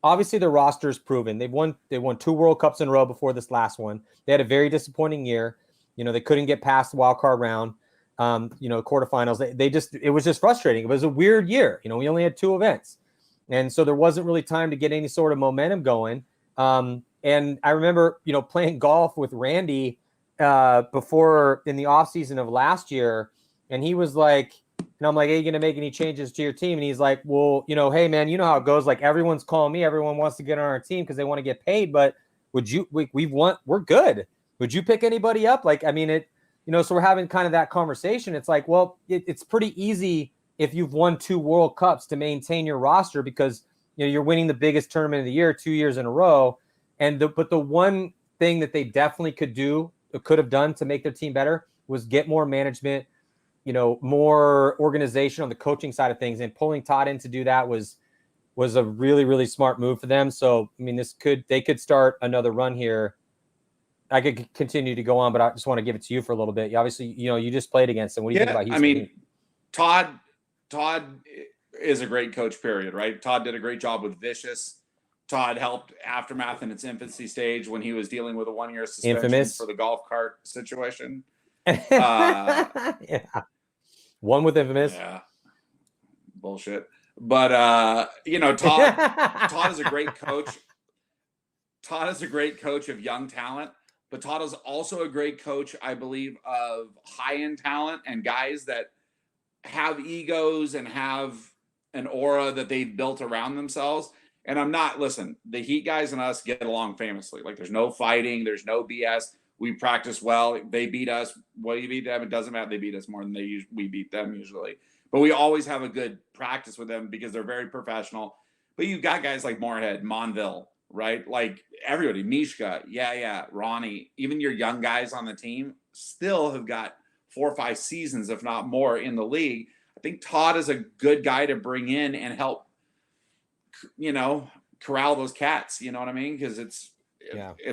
Obviously, their roster is proven. They won 2 World Cups in a row before this last one. They had a very disappointing year. They couldn't get past the wild card round. Quarterfinals. It was just frustrating. It was a weird year. We only had 2 events, and so there wasn't really time to get any sort of momentum going. And I remember, playing golf with Randy before in the offseason of last year, and he was like, and I'm like, "Hey, you gonna make any changes to your team?" And he's like, "Well, hey man, you know how it goes. Like, everyone's calling me. Everyone wants to get on our team because they want to get paid. But we're good. Would you pick anybody up? Like, I mean, so we're having kind of that conversation. It's like, well, it's pretty easy if you've won 2 World Cups to maintain your roster because you're winning the biggest tournament of the year 2 years in a row. But the one thing that they definitely could have done to make their team better was get more management, more organization on the coaching side of things, and pulling Todd in to do that was a really, really smart move for them. So, I mean, they could start another run here. I could continue to go on, but I just want to give it to you for a little bit. You obviously, you just played against him. What do you think about Houston? I mean, Todd is a great coach, period, right? Todd did a great job with Vicious. Todd helped Aftermath in its infancy stage when he was dealing with a 1-year suspension for the golf cart situation. Yeah. One with Infamous. Yeah. Bullshit. But, Todd is a great coach. Todd is a great coach of young talent, but Todd is also a great coach, I believe, of high-end talent and guys that have egos and have an aura that they've built around themselves. And the Heat guys and us get along famously. Like, there's no fighting. There's no BS. We practice well. They beat us. Well, you beat them. It doesn't matter. They beat us more than we beat them usually. But we always have a good practice with them because they're very professional. But you've got guys like Moorhead, Monville, right? Like, everybody, Mishka, Ronnie, even your young guys on the team still have got 4 or 5 seasons, if not more, in the league. I think Todd is a good guy to bring in and help, corral those cats. You know what I mean? Because it's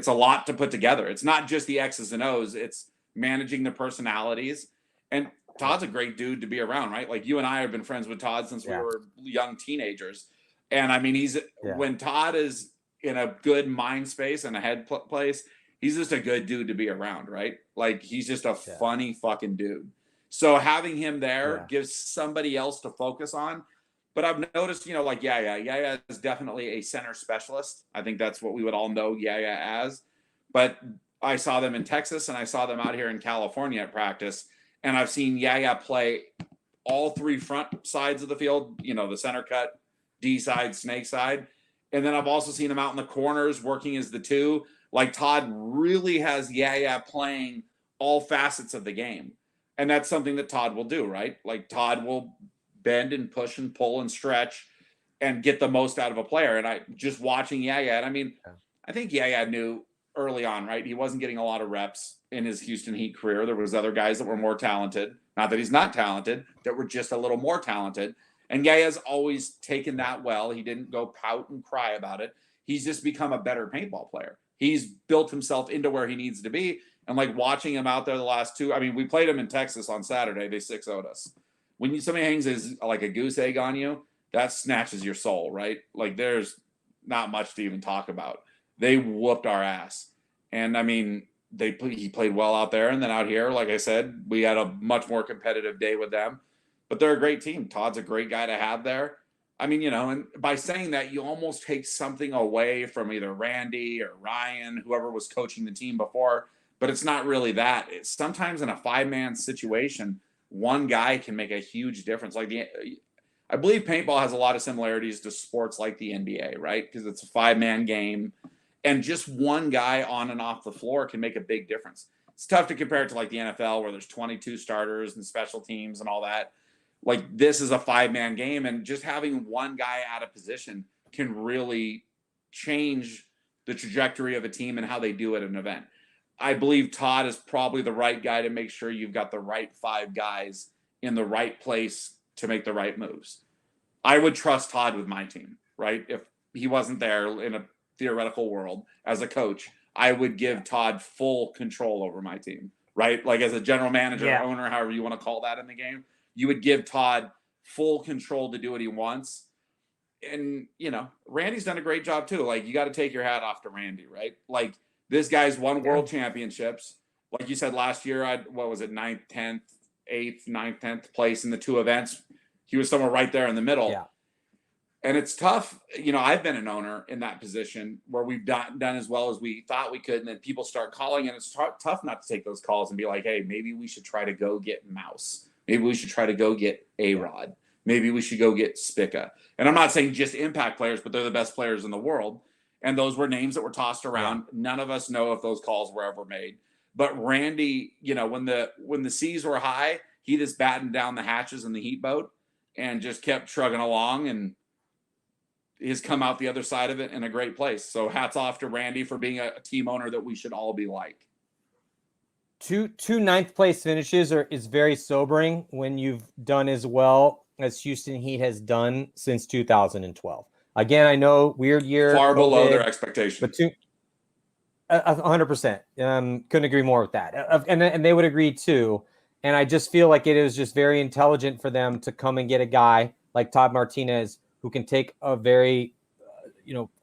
a lot to put together. It's not just the X's and O's. It's managing the personalities. And Todd's a great dude to be around, right? Like, you and I have been friends with Todd since we were young teenagers. And I mean, when Todd is in a good mind space and a head place, he's just a good dude to be around, right? Like, he's just a funny fucking dude. So having him there gives somebody else to focus on. But I've noticed, Yaya is definitely a center specialist. I think that's what we would all know Yaya as. But I saw them in Texas and I saw them out here in California at practice. And I've seen Yaya play all 3 front sides of the field, the center cut, D side, snake side. And then I've also seen him out in the corners working as the 2. Like, Todd really has Yaya playing all facets of the game. And that's something that Todd will do, right? Like, Todd will bend and push and pull and stretch and get the most out of a player. And I just watching Yaya, and I mean, I think Yaya knew early on, right? He wasn't getting a lot of reps in his Houston Heat career. There was other guys that were more talented. Not that he's not talented, that were just a little more talented. And Yaya's always taken that well. He didn't go pout and cry about it. He's just become a better paintball player. He's built himself into where he needs to be. And like, watching him out there the last 2, I mean, we played him in Texas on Saturday. They 6-0'd us. When somebody hangs like a goose egg on you, that snatches your soul, right? Like, there's not much to even talk about. They whooped our ass. And I mean, he played well out there. And then out here, like I said, we had a much more competitive day with them. But they're a great team. Todd's a great guy to have there. I mean, and by saying that, you almost take something away from either Randy or Ryan, whoever was coaching the team before. But it's not really that. It's sometimes in a 5-man situation, one guy can make a huge difference. Like, I believe paintball has a lot of similarities to sports like the NBA, right? Because it's a 5-man game, and just one guy on and off the floor can make a big difference. It's tough to compare it to like the NFL, where there's 22 starters and special teams and all that. Like, this is a 5-man game, and just having one guy out of position can really change the trajectory of a team and how they do at an event. I believe Todd is probably the right guy to make sure you've got the right 5 guys in the right place to make the right moves. I would trust Todd with my team, right? If he wasn't there in a theoretical world as a coach, I would give Todd full control over my team, right? Like, as a general manager, owner, however you want to call that in the game, you would give Todd full control to do what he wants. And, you know, Randy's done a great job too. Like, you got to take your hat off to Randy, right? Like, this guy's won world championships. Like you said, last year, what was it, 9th, 10th, 8th, 9th, 10th place in the 2 events. He was somewhere right there in the middle. Yeah. And it's tough. You know, I've been an owner in that position where we've done as well as we thought we could. And then people start calling, and it's tough not to take those calls and be like, hey, maybe we should try to go get Mouse. Maybe we should try to go get A-Rod. Maybe we should go get Spica. And I'm not saying just impact players, but they're the best players in the world. And those were names that were tossed around. Yeah. None of us know if those calls were ever made. But Randy, you know, when the seas were high, he just battened down the hatches in the heat boat and just kept trugging along, and he's come out the other side of it in a great place. So hats off to Randy for being a team owner that we should all be like. Two 9th place finishes is very sobering when you've done as well as Houston Heat has done since 2012. Again, I know weird year, far below their expectations, but 100%. Couldn't agree more with that. And they would agree too. And I just feel like it is just very intelligent for them to come and get a guy like Todd Martinez who can take a very,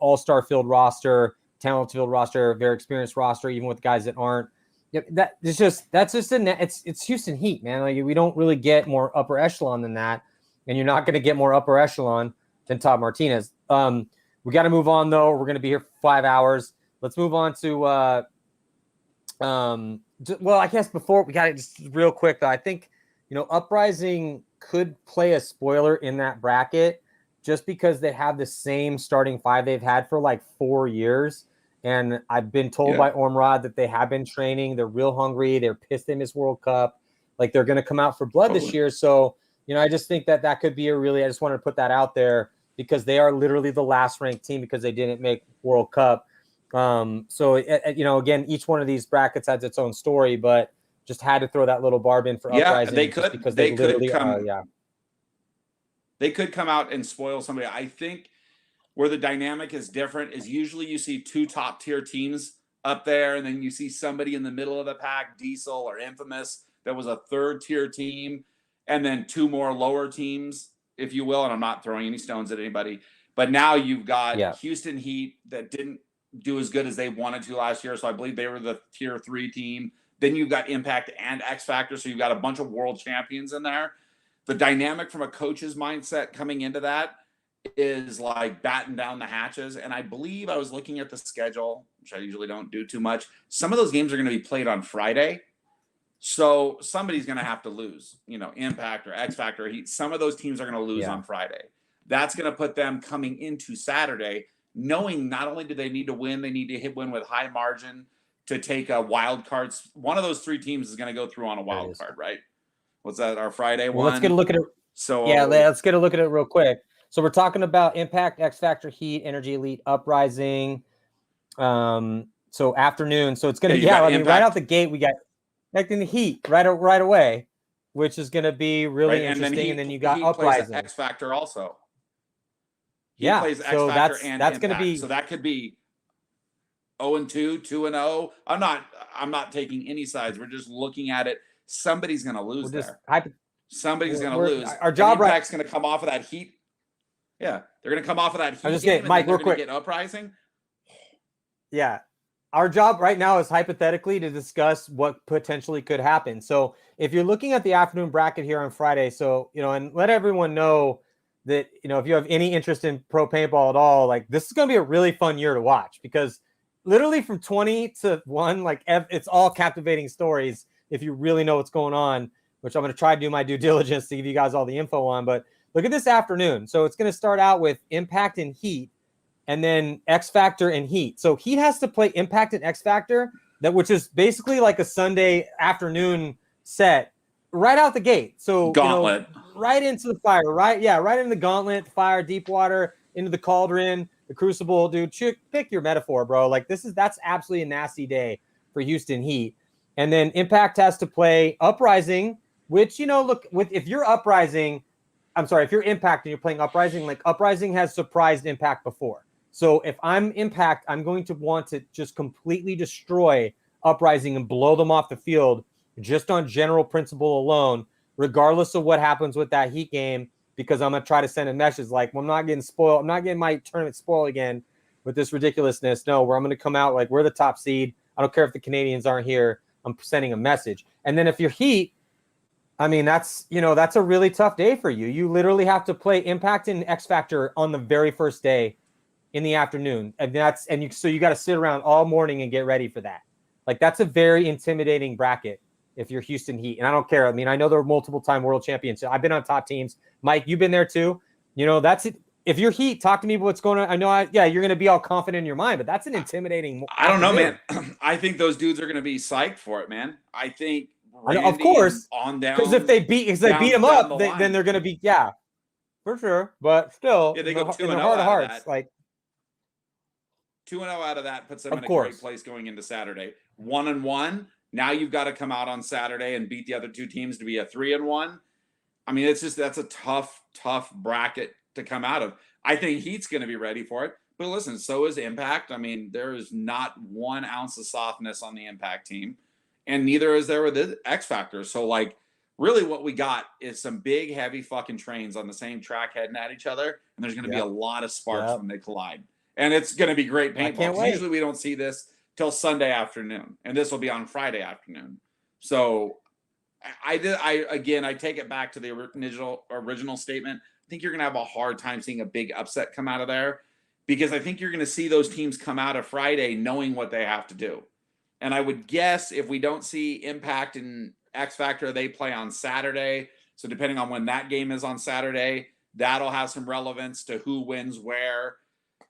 all-star field roster, talent field roster, very experienced roster, even with guys that aren't. It's Houston Heat, man. Like, we don't really get more upper echelon than that, and you're not going to get more upper echelon than Todd Martinez. We got to move on, though. We're going to be here for 5 hours. Let's move on to well, I guess before we got it, just real quick, though, I think, Uprising could play a spoiler in that bracket just because they have the same starting 5 they've had for like 4 years. And I've been told by Ormrod that they have been training. They're real hungry. They're pissed in this World Cup. Like, they're going to come out for blood this year. So, I just think that could be I just wanted to put that out there because they are literally the last ranked team because they didn't make World Cup. So, again, each one of these brackets has its own story, but just had to throw that little barb in for Uprising. They could, because they could come out and spoil somebody. I think where the dynamic is different is usually you see 2 top tier teams up there, and then you see somebody in the middle of the pack, Diesel or Infamous, that was a 3rd tier team, and then 2 more lower teams, if you will. And I'm not throwing any stones at anybody, but now you've got Houston Heat that didn't do as good as they wanted to last year. So I believe they were the tier 3 team. Then you've got Impact and X Factor. So you've got a bunch of world champions in there. The dynamic from a coach's mindset coming into that is like batten down the hatches. And I believe I was looking at the schedule, which I usually don't do too much. Some of those games are going to be played on Friday. So somebody's going to have to lose, Impact or X Factor or Heat. Some of those teams are going to lose on Friday. That's going to put them coming into Saturday, knowing not only do they need to win, they need to win with high margin to take a wild card. One of those 3 teams is going to go through on a wild card, right? What's that? Our Friday one? Let's get a look at it. So let's get a look at it real quick. So we're talking about Impact, X Factor, Heat, Energy Elite, Uprising. So afternoon. So it's going to right out the gate, we got connecting the Heat right away, which is going to be really interesting. And then you got Uprising. X Factor also. He plays X Factor and that's going to be. So that could be 0-2, 2-0. I'm not taking any sides. We're just looking at it. Somebody's going to lose there. Somebody's going to lose. Our job Impact's going to come off of that Heat. Yeah, they're going to come off of that Heat. I'm just saying, Mike, real quick. Get Uprising. Yeah, our job right now is hypothetically to discuss what potentially could happen. So if you're looking at the afternoon bracket here on Friday, so and let everyone know that if you have any interest in pro paintball at all, like this is going to be a really fun year to watch because literally from 20 to 1, like it's all captivating stories if you really know what's going on, which I'm going to try to do my due diligence to give you guys all the info on. But look at this afternoon. So it's going to start out with Impact and Heat and then X Factor and Heat. So Heat has to play Impact and X Factor, which is basically like a Sunday afternoon set right out the gate. So gauntlet. right into the fire, right? Yeah, right into the gauntlet, fire, deep water, into the cauldron, the crucible, dude. Pick your metaphor, bro. Like that's absolutely a nasty day for Houston Heat. And then Impact has to play Uprising, which, look, if you're Uprising, I'm sorry, if you're Impact and you're playing Uprising, like Uprising has surprised Impact before. So if I'm Impact, I'm going to want to just completely destroy Uprising and blow them off the field just on general principle alone, regardless of what happens with that Heat game, because I'm going to try to send a message like, well, I'm not getting spoiled. I'm not getting my tournament spoiled again with this ridiculousness. No, where I'm going to come out like we're the top seed. I don't care if the Canadians aren't here. I'm sending a message. And then if you're Heat, I mean, that's a really tough day for you. You literally have to play Impact and X Factor on the very first day in the afternoon. So you got to sit around all morning and get ready for that. Like, that's a very intimidating bracket if you're Houston Heat. And I don't care. I mean, I know they're multiple-time world champions. So I've been on top teams. Mike, you've been there too. That's it. If you're Heat, talk to me about what's going on. I know, you're going to be all confident in your mind, but that's an intimidating. I don't know, man. I think those dudes are going to be psyched for it, man. I think, of course, on down. Because if they beat them up, then they're going to be, for sure. But still, they go 2-0 in the heart of hearts, like 2-0 out of that puts them in a great place going into Saturday. 1-1. Now you've got to come out on Saturday and beat the other two teams to be a 3-1. I mean, that's a tough bracket to come out of. I think Heat's going to be ready for it. But listen, so is Impact. I mean, there is not 1 ounce of softness on the Impact team, and neither is there with the X Factor. So, like, really what we got is some big, heavy fucking trains on the same track heading at each other, and there's going to be a lot of sparks when they collide. And it's going to be great paintball. Usually we don't see this till Sunday afternoon, and this will be on Friday afternoon. So I take it back to the original statement. I think you're going to have a hard time seeing a big upset come out of there, because I think you're going to see those teams come out of Friday knowing what they have to do. And I would guess if we don't see Impact and X Factor, they play on Saturday. So depending on when that game is on Saturday, that'll have some relevance to who wins where.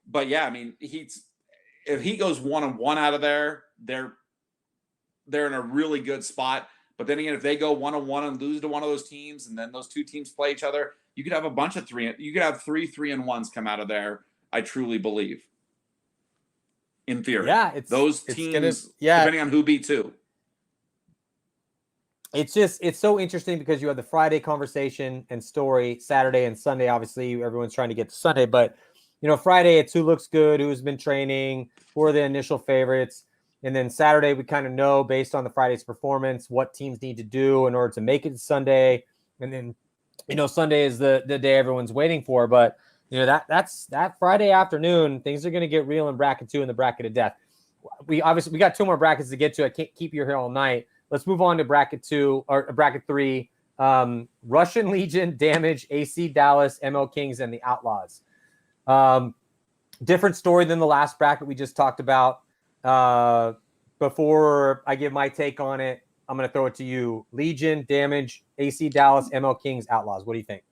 But yeah, I mean, if he goes 1-1 out of there, they're in a really good spot. But then again, if they go 1-1 and lose to one of those teams, and then those two teams play each other, you could have a bunch of you could have 3 3-1s come out of there. I truly believe. In theory, those teams, depending on who beats who. It's so interesting because you have the Friday conversation and story, Saturday and Sunday. Obviously, everyone's trying to get to Sunday, but Friday, it's who looks good, who's been training, who are the initial favorites. And then Saturday, we kind of know based on the Friday's performance what teams need to do in order to make it to Sunday. And then, Sunday is the day everyone's waiting for. But, that's that Friday afternoon, things are going to get real in bracket 2 and the bracket of death. We got 2 more brackets to get to. I can't keep you here all night. Let's move on to bracket 2 or bracket 3. Russian Legion, Damage, AC Dallas, ML Kings, and the Outlaws. Different story than the last bracket we just talked about. Before I give my take on it, I'm going to throw it to you. Legion, Damage, AC Dallas, ML Kings, Outlaws. What do you think?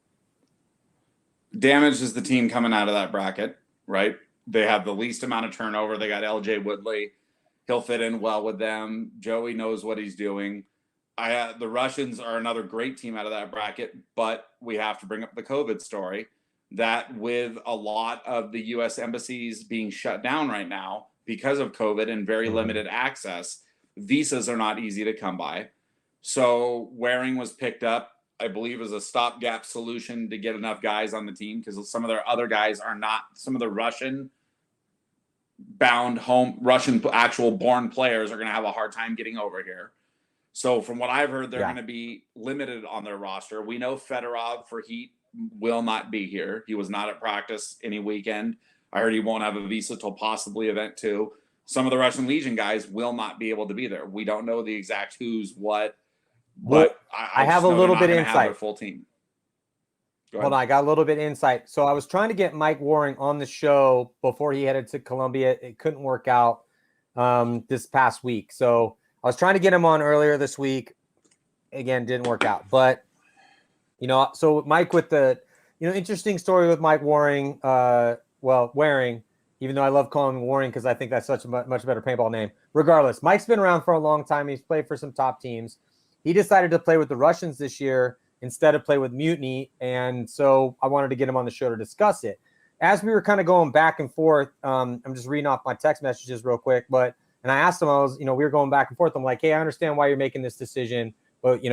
Damage is the team coming out of that bracket, right? They have the least amount of turnover. They got LJ Woodley. He'll fit in well with them. Joey knows what he's doing. The Russians are another great team out of that bracket, but we have to bring up the COVID story. That with a lot of the U.S. embassies being shut down right now because of COVID and very limited access, visas are not easy to come by. So Waring was picked up, I believe, as a stopgap solution to get enough guys on the team, because some of their other guys are not, some of the Russian actual born players are going to have a hard time getting over here. So from what I've heard, they're going to be limited on their roster. We know Fedorov for Heat will not be here. He was not at practice any weekend. I heard he won't have a visa till possibly event 2. Some of the Russian Legion guys will not be able to be there. We don't know the exact who's what, but I have a little bit insight. Full team. Hold on, I got a little bit of insight. So I was trying to get Mike Waring on the show before he headed to Colombia. It couldn't work out this past week. So I was trying to get him on earlier this week. Again, didn't work out. But so Mike, with the, interesting story with Mike Waring, Waring, even though I love calling him Waring because I think that's such a much better paintball name. Regardless, Mike's been around for a long time. He's played for some top teams. He decided to play with the Russians this year instead of play with Mutiny. And so I wanted to get him on the show to discuss it. As we were kind of going back and forth, I'm just reading off my text messages real quick, and I asked him, we were going back and forth. I'm like, hey, I understand why you're making this decision, but,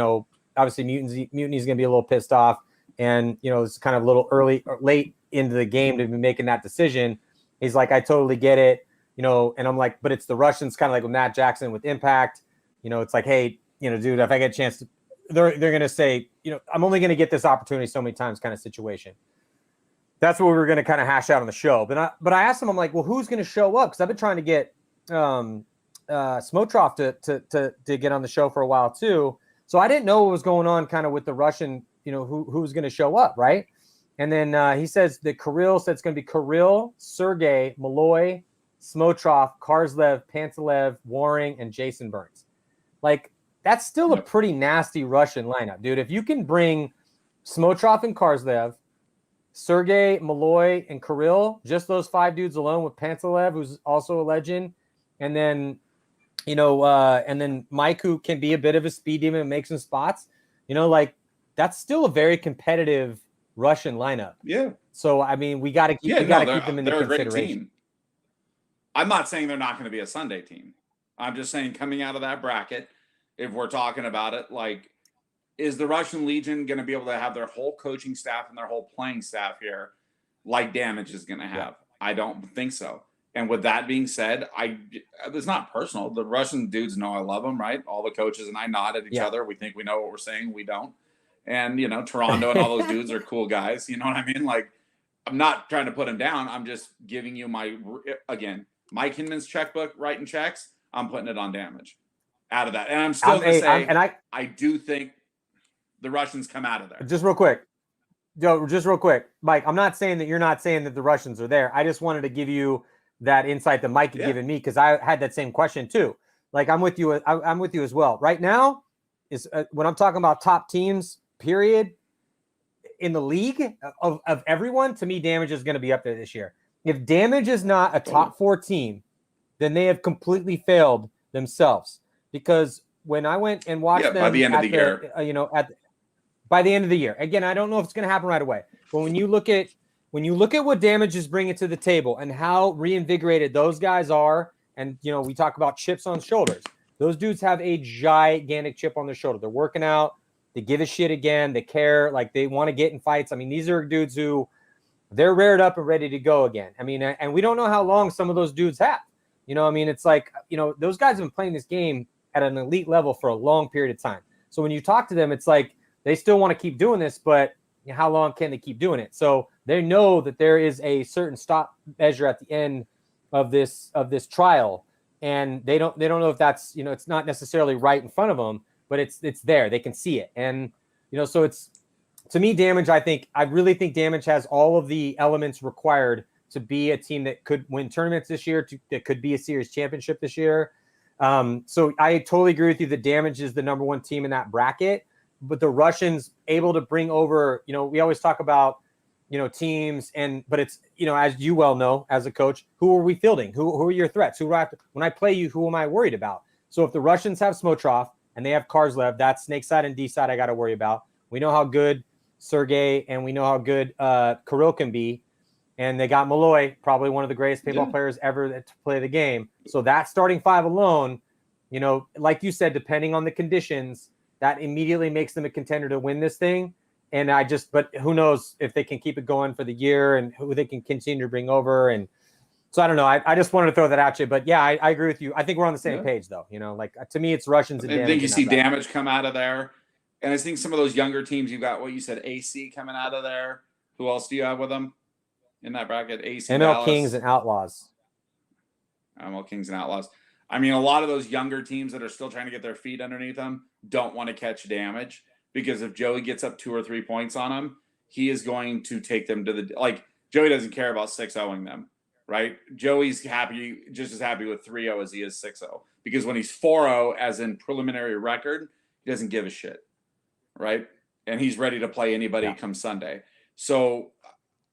obviously Mutiny's going to be a little pissed off. And, it's kind of a little early or late into the game to be making that decision. He's like, I totally get it, and I'm like, but it's the Russians, kind of like with Matt Jackson with Impact. It's like, hey, dude, if I get a chance to, they're going to say, I'm only going to get this opportunity so many times kind of situation. That's what we were going to kind of hash out on the show. But I asked him, I'm like, well, who's going to show up? Because I've been trying to get Smotroff to get on the show for a while too. So I didn't know what was going on kind of with the Russian, who's going to show up, right? And then he says that Kirill said it's going to be Kirill, Sergey, Malloy, Smotroff, Karslev, Pantalev, Waring, and Jason Burns. Like, that's still a pretty nasty Russian lineup, dude. If you can bring Smotroff and Karslev, Sergey, Malloy, and Kirill, just those 5 dudes alone with Pantalev, who's also a legend, and then and then Mike, who can be a bit of a speed demon and make some spots, that's still a very competitive Russian lineup. Yeah. So I mean, we got to keep keep them into consideration. I'm not saying they're not going to be a Sunday team. I'm just saying, coming out of that bracket, if we're talking about it, like, is the Russian Legion going to be able to have their whole coaching staff and their whole playing staff here like Damage is going to have? Yeah. I don't think so. And with that being said, it's not personal. The Russian dudes know I love them, right? All the coaches and I nod at each other. We think we know what we're saying. We don't. And, Toronto and all those dudes are cool guys. You know what I mean? Like, I'm not trying to put them down. I'm just giving you Mike Hinman's checkbook, writing checks. I'm putting it on Damage out of that. And I'm still going to say, I do think the Russians come out of there. Just real quick, Mike, I'm not saying that you're not saying that the Russians are there. I just wanted to give you that insight that Mike had given me, because I had that same question too. Like, I'm with you. I'm with you as well. Right now is when I'm talking about top teams, period, in the league of everyone, to me, Damage is going to be up there this year. If Damage is not a top 4 team, then they have completely failed themselves. Because when I went and watched them by the end of the year, by the end of the year, again, I don't know if it's going to happen right away, but when you look at what Damage is bringing to the table and how reinvigorated those guys are, and we talk about chips on shoulders. Those dudes have a gigantic chip on their shoulder. They're working out. They give a shit again. They care. Like, they want to get in fights. I mean, these are dudes who they're reared up and ready to go again. I mean, and we don't know how long some of those dudes have. I mean, it's like, those guys have been playing this game at an elite level for a long period of time. So when you talk to them, it's like they still want to keep doing this, but how long can they keep doing it? So they know that there is a certain stop measure at the end of this trial, and they don't know if that's it's not necessarily right in front of them, but it's there. They can see it, and so it's, to me, Damage. I really think Damage has all of the elements required to be a team that could win tournaments this year, that could be a series championship this year. So I totally agree with you that Damage is the number 1 team in that bracket. But the Russians able to bring over, we always talk about, teams, but it's, as you well know, as a coach, who are we fielding? Who are your threats? When I play you, who am I worried about? So if the Russians have Smotroff and they have Karslev, that's snake side and D side I got to worry about. We know how good Sergey and we know how good Kirill can be. And they got Malloy, probably one of the greatest paintball players ever to play the game. So that starting 5 alone, like you said, depending on the conditions, that immediately makes them a contender to win this thing. And but who knows if they can keep it going for the year and who they can continue to bring over. And so I don't know. I just wanted to throw that at you. But yeah, I agree with you. I think we're on the same page, though. Like, to me, it's Russians and Damage. I think you see Damage come out of there. And I think some of those younger teams, you've got what you said, AC coming out of there. Who else do you have with them in that bracket? AC, ML Dallas. Kings and Outlaws. ML Kings and Outlaws. I mean, a lot of those younger teams that are still trying to get their feet underneath them don't want to catch Damage, because if Joey gets up 2 or 3 points on them, he is going to take them to Joey doesn't care about 6-0ing them, right? Joey's just as happy with 3-0 as he is 6-0, because when he's 4-0, as in preliminary record, he doesn't give a shit, right? And he's ready to play anybody come Sunday. So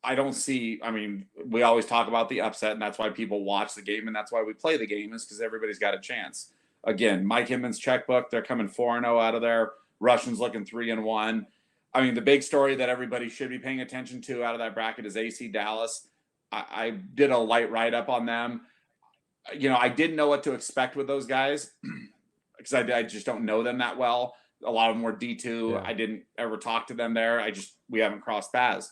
I don't see, we always talk about the upset, and that's why people watch the game, and that's why we play the game, is because everybody's got a chance. Again, Mike Hinman's checkbook, they're coming 4-0 out of there. Russians looking 3-1. I mean, the big story that everybody should be paying attention to out of that bracket is AC Dallas. I did a light write-up on them. You know, I didn't know what to expect with those guys because I just don't know them that well. A lot of them were D2. Yeah. I didn't ever talk to them there. We haven't crossed paths.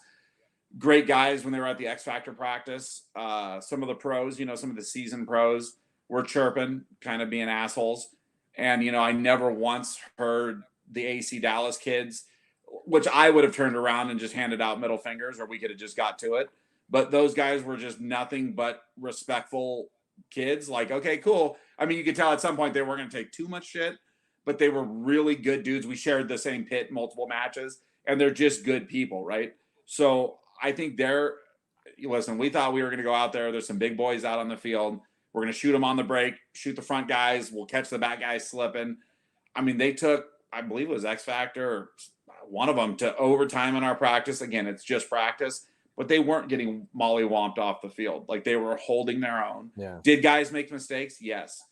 Great guys when they were at the X Factor practice. Some of the pros, you know, some of the seasoned pros were chirping, kind of being assholes. And, you know, I never once heard the AC Dallas kids, which I would have turned around and just handed out middle fingers, or we could have just got to it. But those guys were just nothing but respectful kids. Like, okay, cool. I mean, you could tell at some point they weren't going to take too much shit, but they were really good dudes. We shared the same pit multiple matches, and they're just good people, right? So I think listen, we thought we were going to go out there. There's some big boys out on the field. We're going to shoot them on the break, shoot the front guys. We'll catch the back guys slipping. I mean, they took, I believe it was X Factor, or one of them, to overtime in our practice. Again, it's just practice, but they weren't getting mollywomped off the field. Like, they were holding their own. Yeah. Did guys make mistakes? Yes.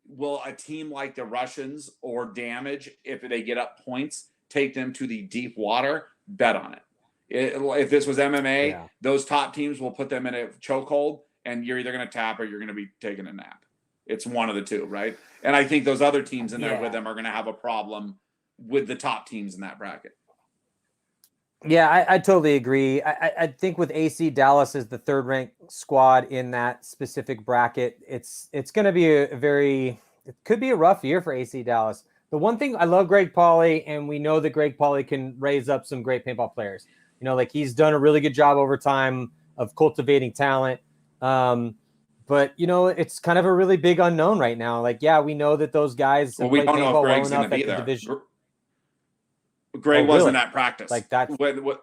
Will a team like the Russians or Damage, if they get up points, take them to the deep water? Bet on it. If this was MMA, those top teams will put them in a chokehold, and you're either going to tap or you're going to be taking a nap. It's one of the two, right? And I think those other teams in there with them are going to have a problem with the top teams in that bracket. Yeah, I totally agree. I think with AC Dallas as the third ranked squad in that specific bracket, it's going to be it could be a rough year for AC Dallas. The one thing, I love Greg Pauly, and we know that Greg Pauly can raise up some great paintball players. You know, like, he's done a really good job over time of cultivating talent. But, you know, it's kind of a really big unknown right now. Like, yeah, we know that those guys we don't know if Greg's going to be there. Greg wasn't at practice. Like that?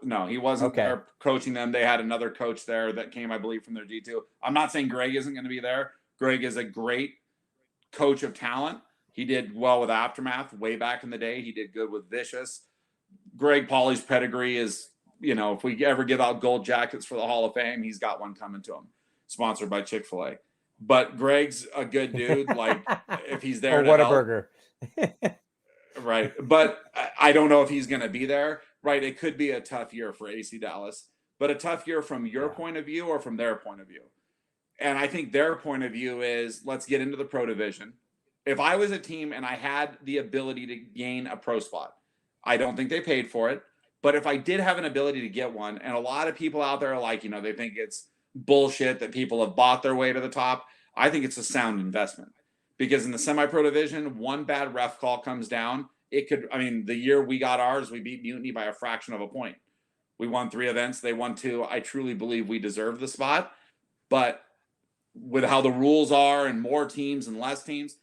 No, he wasn't there coaching them. They had another coach there that came, I believe, from their D2. I'm not saying Greg isn't going to be there. Greg is a great coach of talent. He did well with Aftermath way back in the day. He did good with Vicious. Greg Pauly's pedigree is, you know, if we ever give out gold jackets for the Hall of Fame, he's got one coming to him, sponsored by Chick-fil-A. But Greg's a good dude. Like, if he's there, or Whataburger. Right. But I don't know if he's going to be there. Right. It could be a tough year for AC Dallas, but a tough year from your point of view or from their point of view. And I think their point of view is, let's get into the pro division. If I was a team and I had the ability to gain a pro spot, I don't think they paid for it. But if I did have an ability to get one, and a lot of people out there are like, you know, they think it's bullshit that people have bought their way to the top. I think it's a sound investment. Because in the semi-pro division, one bad ref call comes down. It could, I mean, the year we got ours, we beat Mutiny by a fraction of a point. We won 3 events. They won 2. I truly believe we deserve the spot. But with how the rules are and more teams and less teams,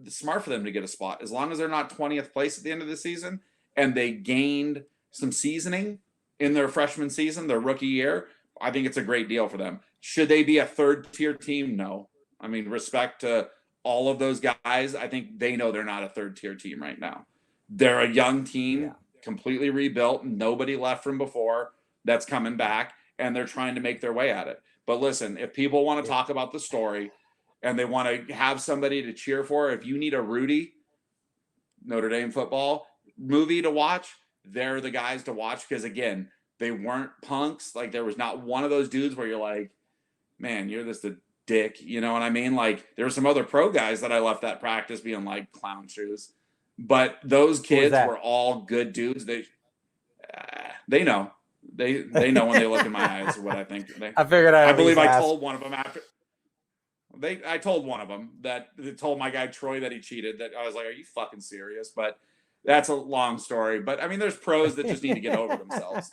it's smart for them to get a spot. As long as they're not 20th place at the end of the season and they gained some seasoning in their freshman season, their rookie year, I think it's a great deal for them. Should they be a third-tier team? No. I mean, respect to all of those guys. I think they know they're not a third-tier team right now. They're a young team, completely rebuilt, nobody left from before that's coming back, and they're trying to make their way at it. But listen, if people want to talk about the story and they want to have somebody to cheer for, if you need a Rudy, Notre Dame football movie to watch, they're the guys to watch because, again, they weren't punks. Like, there was not one of those dudes where you're like, man, you're just a dick. You know what I mean? Like, there were some other pro guys that I left that practice being like clown shoes. But those kids were all good dudes. They know. They know when they look in my eyes what I think. I believe I told one of them after. I told one of them that told my guy Troy that he cheated. That I was like, "Are you fucking serious?" But that's a long story. But I mean, there's pros that just need to get over themselves.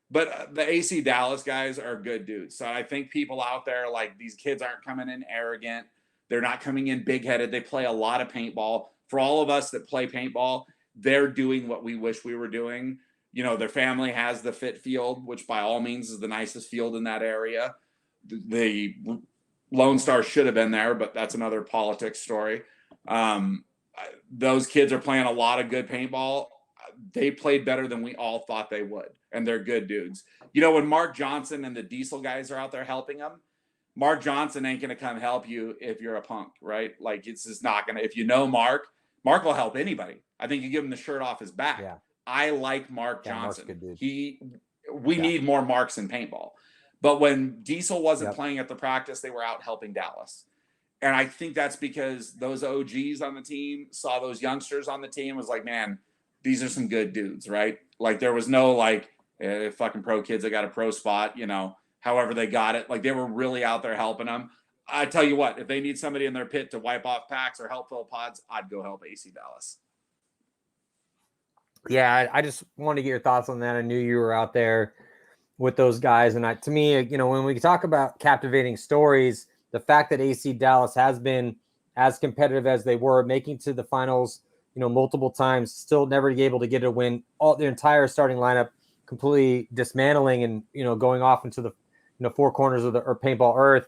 But the AC Dallas guys are good dudes. So I think people out there, like, these kids aren't coming in arrogant. They're not coming in big-headed. They play a lot of paintball. For all of us that play paintball, they're doing what we wish we were doing. You know, their family has the fit field, which by all means is the nicest field in that area. The Lone Star should have been there, but that's another politics story. Those kids are playing a lot of good paintball. They played better than we all thought they would, and they're good dudes. You know, when Mark Johnson and the Diesel guys are out there helping them, Mark Johnson ain't going to come help you if you're a punk, right? Like, it's just not going to. If you know Mark will help anybody. I think you give him the shirt off his back. Yeah. I like Mark Yeah, Mark's Johnson. good dude. We need more Marks in paintball. But when Diesel wasn't Yep. playing at the practice, they were out helping Dallas. And I think that's because those OGs on the team saw those youngsters on the team, was like, man, these are some good dudes, right? Like there was no like fucking pro kids that got a pro spot, however they got it. Like they were really out there helping them. I tell you what, if they need somebody in their pit to wipe off packs or help fill pods, I'd go help AC Dallas. Yeah, I just wanted to get your thoughts on that. I knew you were out there with those guys. And to me, when we talk about captivating stories, the fact that AC Dallas has been as competitive as they were, making to the finals, multiple times, still never able to get a win, all the entire starting lineup completely dismantling and, going off into the, four corners of the paintball earth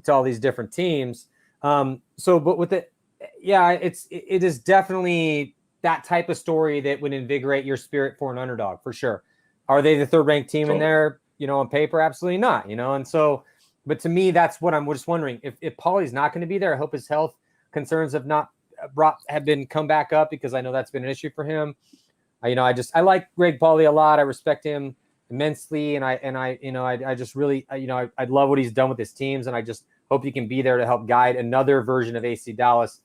to all these different teams. But with it, yeah, it is definitely that type of story that would invigorate your spirit for an underdog, for sure. Are they the third ranked team in there, on paper? Absolutely not, And so, but to me, that's what I'm just wondering. If Paulie's not going to be there, I hope his health concerns have come back up, because I know that's been an issue for him. I like Greg Paulie a lot. I respect him immensely. And I just really, I love what he's done with his teams. And I just hope he can be there to help guide another version of AC Dallas,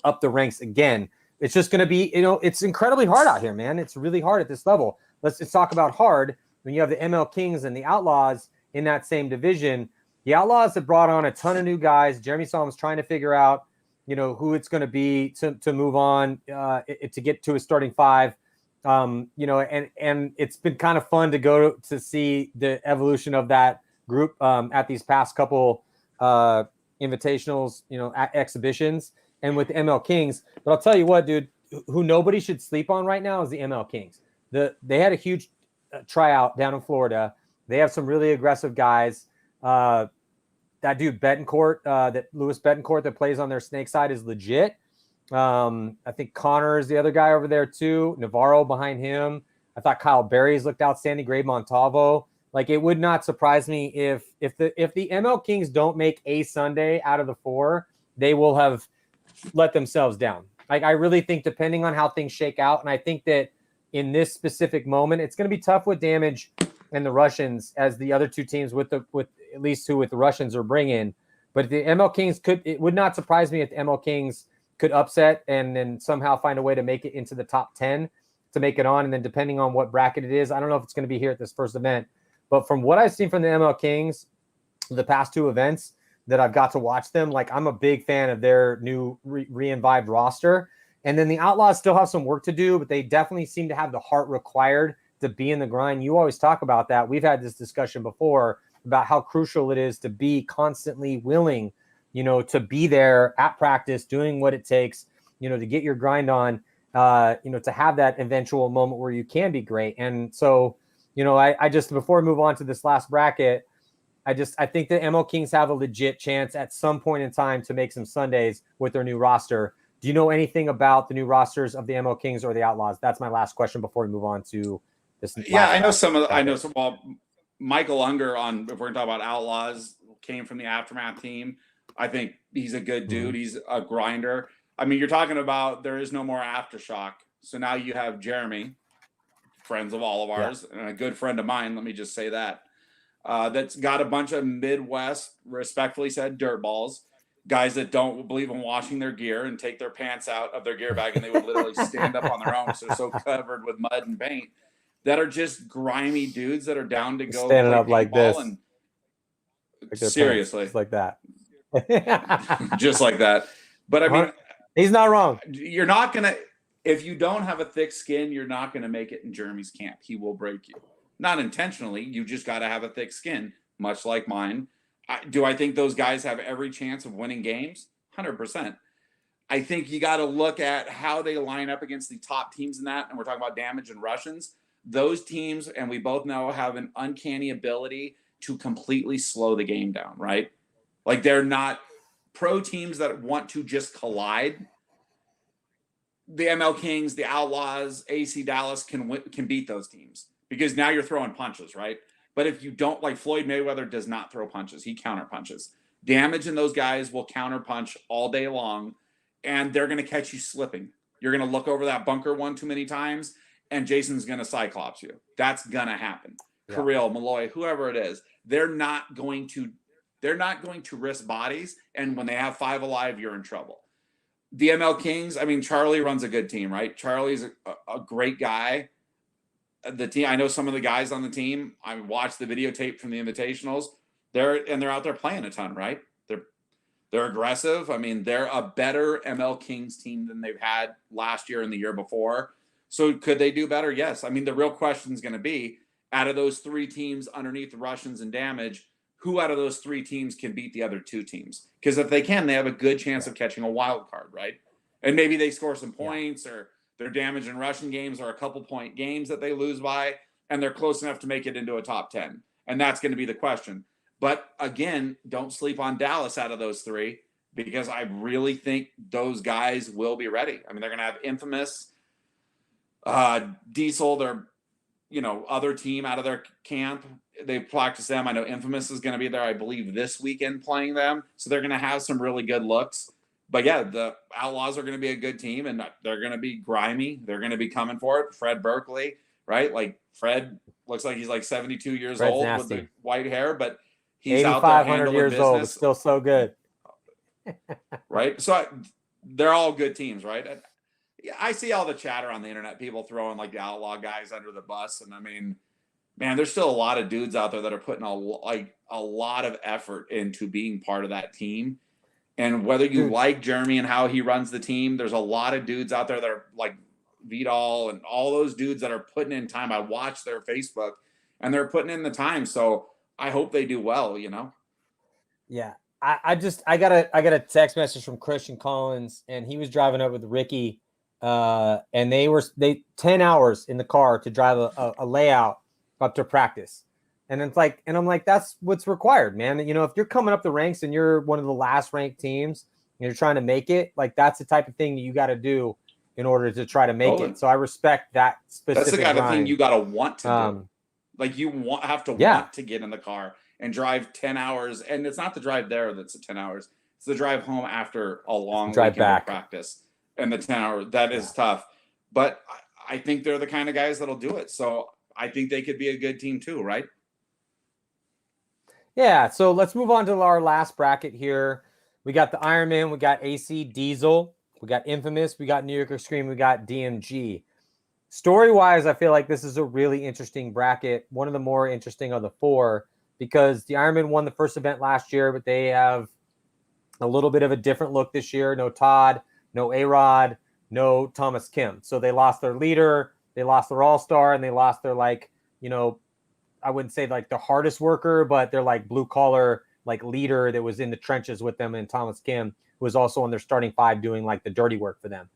up the ranks again. It's just going to be, it's incredibly hard out here, man. It's really hard at this level. Let's just talk about hard. When you have the ML Kings and the Outlaws in that same division, the Outlaws have brought on a ton of new guys. Jeremy Solom's trying to figure out, who it's going to be to move on, to get to a starting five. And it's been kind of fun to go to see the evolution of that group at these past couple invitationals, exhibitions, and with the ML Kings. But I'll tell you what, dude, who nobody should sleep on right now is the ML Kings. They had a huge tryout down in Florida. They have some really aggressive guys. That dude Betancourt, that Louis Betancourt that plays on their snake side, is legit. I think Connor is the other guy over there too. Navarro behind him. I thought Kyle Berry's looked outstanding. Greg Montalvo. Like, it would not surprise me if the ML Kings don't make a Sunday out of the four, they will have let themselves down. Like, I really think, depending on how things shake out, and I think that in this specific moment, it's going to be tough with Damage and the Russians as the other two teams with the Russians are bringing. But the ML Kings it would not surprise me if the ML Kings could upset and then somehow find a way to make it into the top 10 to make it on. And then depending on what bracket it is, I don't know if it's going to be here at this first event, but from what I've seen from the ML Kings, the past two events that I've got to watch them, like, I'm a big fan of their new re-invived roster. And then the Outlaws still have some work to do, but they definitely seem to have the heart required to be in the grind. You always talk about that. We've had this discussion before about how crucial it is to be constantly willing, to be there at practice, doing what it takes, to get your grind on, to have that eventual moment where you can be great. And so, I just, before we move on to this last bracket, I think the ML Kings have a legit chance at some point in time to make some Sundays with their new roster. Do you know anything about the new rosters of the ML Kings or the Outlaws? That's my last question before we move on to this. Yeah, I know some of the, I know some. Well, Michael Unger, if we're talking about Outlaws, came from the Aftermath team. I think he's a good dude. Mm-hmm. He's a grinder. I mean, you're talking about there is no more Aftershock. So now you have Jeremy, friends of all of ours, and a good friend of mine, let me just say that, that's got a bunch of Midwest, respectfully said, dirtballs, guys that don't believe in washing their gear and take their pants out of their gear bag, and they would literally stand up on their own because they're so covered with mud and paint, that are just grimy dudes that are down to go standing up like this. And like seriously. Just like that. Just like that. But I mean, he's not wrong. You're not going to, if you don't have a thick skin, you're not going to make it in Jeremy's camp. He will break you. Not intentionally. You just got to have a thick skin, much like mine. Do I think those guys have every chance of winning games? 100%. I think you got to look at how they line up against the top teams in that. And we're talking about Damage and Russians. Those teams, and we both know, have an uncanny ability to completely slow the game down, right? Like, they're not pro teams that want to just collide. The ML Kings, the Outlaws, AC Dallas can beat those teams because now you're throwing punches, right? But if you don't, like Floyd Mayweather does not throw punches. He counter punches. Damage and those guys will counter punch all day long, and they're going to catch you slipping. You're going to look over that bunker one too many times, and Jason's going to Cyclops you. That's going to happen. Yeah. Kirill, Malloy, whoever it is, they're not going to risk bodies. And when they have 5 alive, you're in trouble. The ML Kings, I mean, Charlie runs a good team, right? Charlie's a great guy. The team, I know some of the guys on the team. I watched the videotape from the invitationals. They're out there playing a ton, right? They're aggressive. I mean, they're a better ML Kings team than they've had last year and the year before. So could they do better? Yes. I mean, the real question is going to be, out of those 3 teams underneath the Russians in damage, who out of those 3 teams can beat the other 2 teams? Because if they can, they have a good chance of catching a wild card, right? And maybe they score some points, or their damage and Russian games are a couple point games that they lose by, and they're close enough to make it into a top 10. And that's going to be the question. But again, don't sleep on Dallas out of those 3, because I really think those guys will be ready. I mean, they're going to have Infamous, Diesel, their other team out of their camp. They practice them. I know Infamous is going to be there, I believe, this weekend playing them. So they're going to have some really good looks. But yeah, the Outlaws are going to be a good team, and they're going to be grimy. They're going to be coming for it. Fred Berkeley, right? Like, Fred looks like he's like 72 years Fred's old nasty. with the white hair, but he's out there handling years business. old, still so good. Right? So they're all good teams, right? I see all the chatter on the internet, people throwing like the Outlaw guys under the bus. And I mean, man, there's still a lot of dudes out there that are putting a lot of effort into being part of that team. And whether you like Jeremy and how he runs the team, there's a lot of dudes out there that are like Vidal and all those dudes that are putting in time. I watch their Facebook, and they're putting in the time. So I hope they do well, Yeah. I got a text message from Christian Collins, and he was driving up with Ricky, and they 10 hours in the car to drive a layout up to practice. And it's like, and I'm like, that's what's required, man. If you're coming up the ranks and you're one of the last ranked teams and you're trying to make it, like, that's the type of thing that you got to do in order to try to make it. So I respect that specific. That's the kind of thing you got to want to do. Like, you have to want to get in the car and drive 10 hours. And it's not the drive there that's 10 hours. It's the drive home after a long drive weekend back of practice. And the 10 hours, that is tough. But I think they're the kind of guys that'll do it. So I think they could be a good team too, right? Yeah, so let's move on to our last bracket here. We got the Ironman, we got AC Diesel, we got Infamous, we got New York Extreme, we got DMG. Story-wise, I feel like this is a really interesting bracket, one of the more interesting of the 4, because the Ironman won the first event last year, but they have a little bit of a different look this year. No Todd, no A-Rod, no Thomas Kim. So they lost their leader, they lost their all-star, and they lost their, I wouldn't say like the hardest worker, but they're like blue collar, like leader that was in the trenches with them. And Thomas Kim, who was also on their starting 5 doing like the dirty work for them.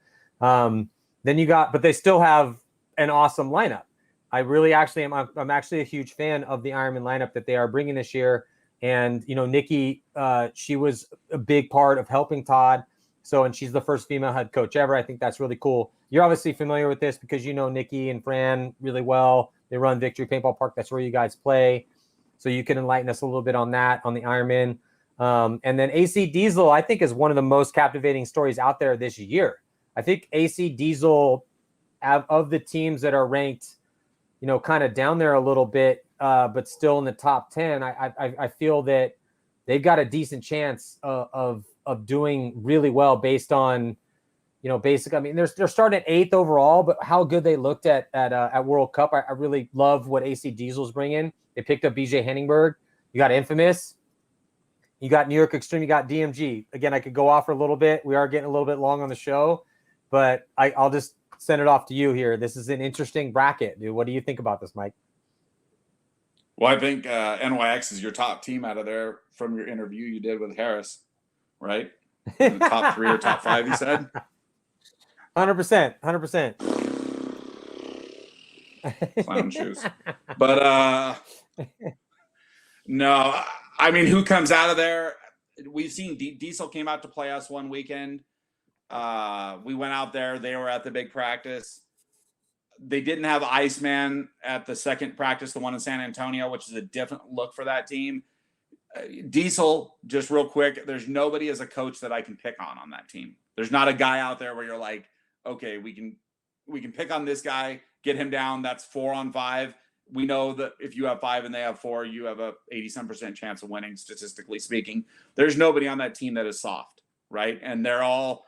Then but they still have an awesome lineup. I'm actually a huge fan of the Ironman lineup that they are bringing this year. And, Nikki, she was a big part of helping Todd. And she's the first female head coach ever. I think that's really cool. You're obviously familiar with this because Nikki and Fran really well. They run Victory Paintball Park. That's where you guys play. So you can enlighten us a little bit on that, on the Ironman. And then AC Diesel, I think, is one of the most captivating stories out there this year. I think AC Diesel, of the teams that are ranked, kind of down there a little bit, but still in the top 10, I feel that they've got a decent chance of doing really well based on, basically, I mean, they're starting at 8th overall, but how good they looked at World Cup. I really love what AC Diesel's bringing. They picked up BJ Henningberg. You got Infamous. You got New York Extreme. You got DMG. Again, I could go off for a little bit. We are getting a little bit long on the show, but I'll just send it off to you here. This is an interesting bracket, dude. What do you think about this, Mike? Well, I think NYX is your top team out of there from your interview you did with Harris, right? The top 3 or top 5, you said? 100%. Clown shoes. But no, I mean, who comes out of there? We've seen Diesel came out to play us one weekend. We went out there. They were at the big practice. They didn't have Iceman at the second practice, the one in San Antonio, which is a different look for that team. Diesel, just real quick, there's nobody as a coach that I can pick on that team. There's not a guy out there where you're like, okay, we can pick on this guy get him down. That's 4-on-5. We know that if you have 5 and they have 4, you have a 87% chance of winning, statistically speaking. There's nobody on that team that is soft, right? And they're all,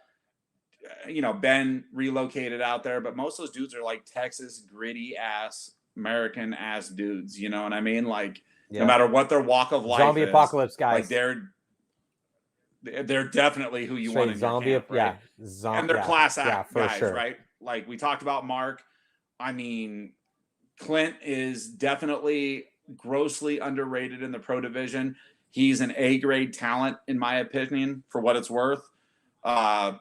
Ben relocated out there, but most of those dudes are like Texas gritty ass, American ass dudes. You know what I mean? Like, no matter what their walk of life zombie is, apocalypse guys. like they're definitely who you want in zombie your camp, right? And they're class act guys, sure. right? Like we talked about Mark. I mean, Clint is definitely grossly underrated in the pro division. He's an A-grade talent, in my opinion, for what it's worth.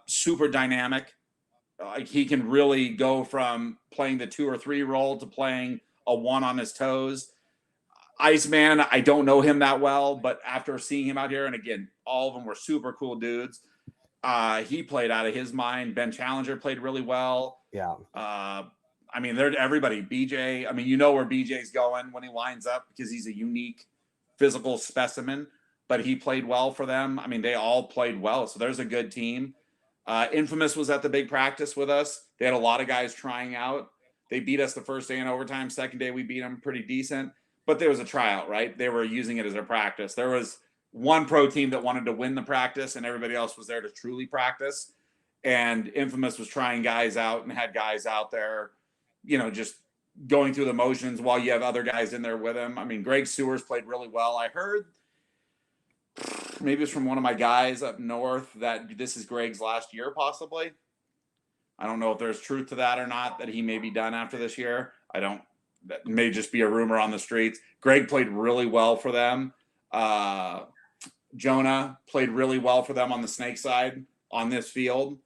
Super dynamic. He can really go from playing the 2 or 3 role to playing a 1 on his toes. Iceman, I don't know him that well, but after seeing him out here, and again, all of them were super cool dudes. He played out of his mind. Ben Challenger played really well. Yeah. I mean, they're everybody. BJ, I mean, you know where BJ's going when he lines up because he's a unique physical specimen, but he played well for them. I mean, they all played well. So there's a good team. Infamous was at the big practice with us. They had a lot of guys trying out. They beat us the first day in overtime. Second day, we beat them pretty decent, but there was a tryout, right? They were using it as a practice. There was one pro team that wanted to win the practice and everybody else was there to truly practice. And Infamous was trying guys out and had guys out there, just going through the motions while you have other guys in there with him. I mean, Greg Sewers played really well. I heard maybe it's from one of my guys up north that this is Greg's last year, possibly. I don't know if there's truth to that or not, that he may be done after this year. That may just be a rumor on the streets. Greg played really well for them. Jonah played really well for them on the snake side on this field.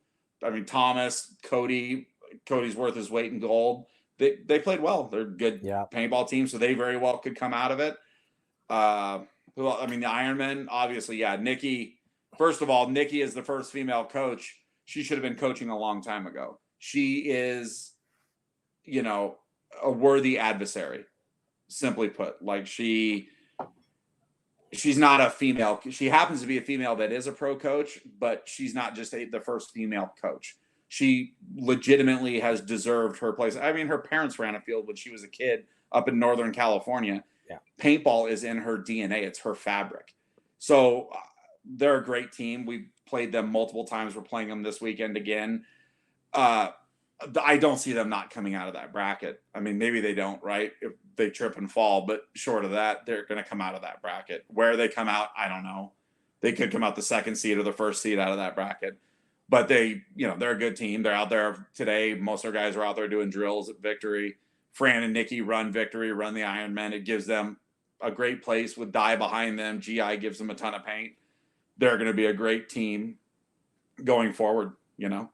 I mean, Thomas, Cody's worth his weight in gold. They played well. They're a good paintball team, so they very well could come out of it. The Ironman, obviously, Nikki. First of all, Nikki is the first female coach. She should have been coaching a long time ago. She is, a worthy adversary, simply put. Like she's not a female. She happens to be a female that is a pro coach, but she's not just the first female coach. She legitimately has deserved her place. I mean, her parents ran a field when she was a kid up in Northern California. Yeah. Paintball is in her DNA. It's her fabric. So they're a great team. We've played them multiple times. We're playing them this weekend again. I don't see them not coming out of that bracket. I mean, maybe they don't, right? If they trip and fall, but short of that, they're going to come out of that bracket. Where they come out, I don't know. They could come out the 2nd seed or the 1st seed out of that bracket. But they're a good team. They're out there today. Most of their guys are out there doing drills at Victory. Fran and Nikki run Victory, run the Ironman. It gives them a great place with Dye behind them. GI gives them a ton of paint. They're going to be a great team going forward, And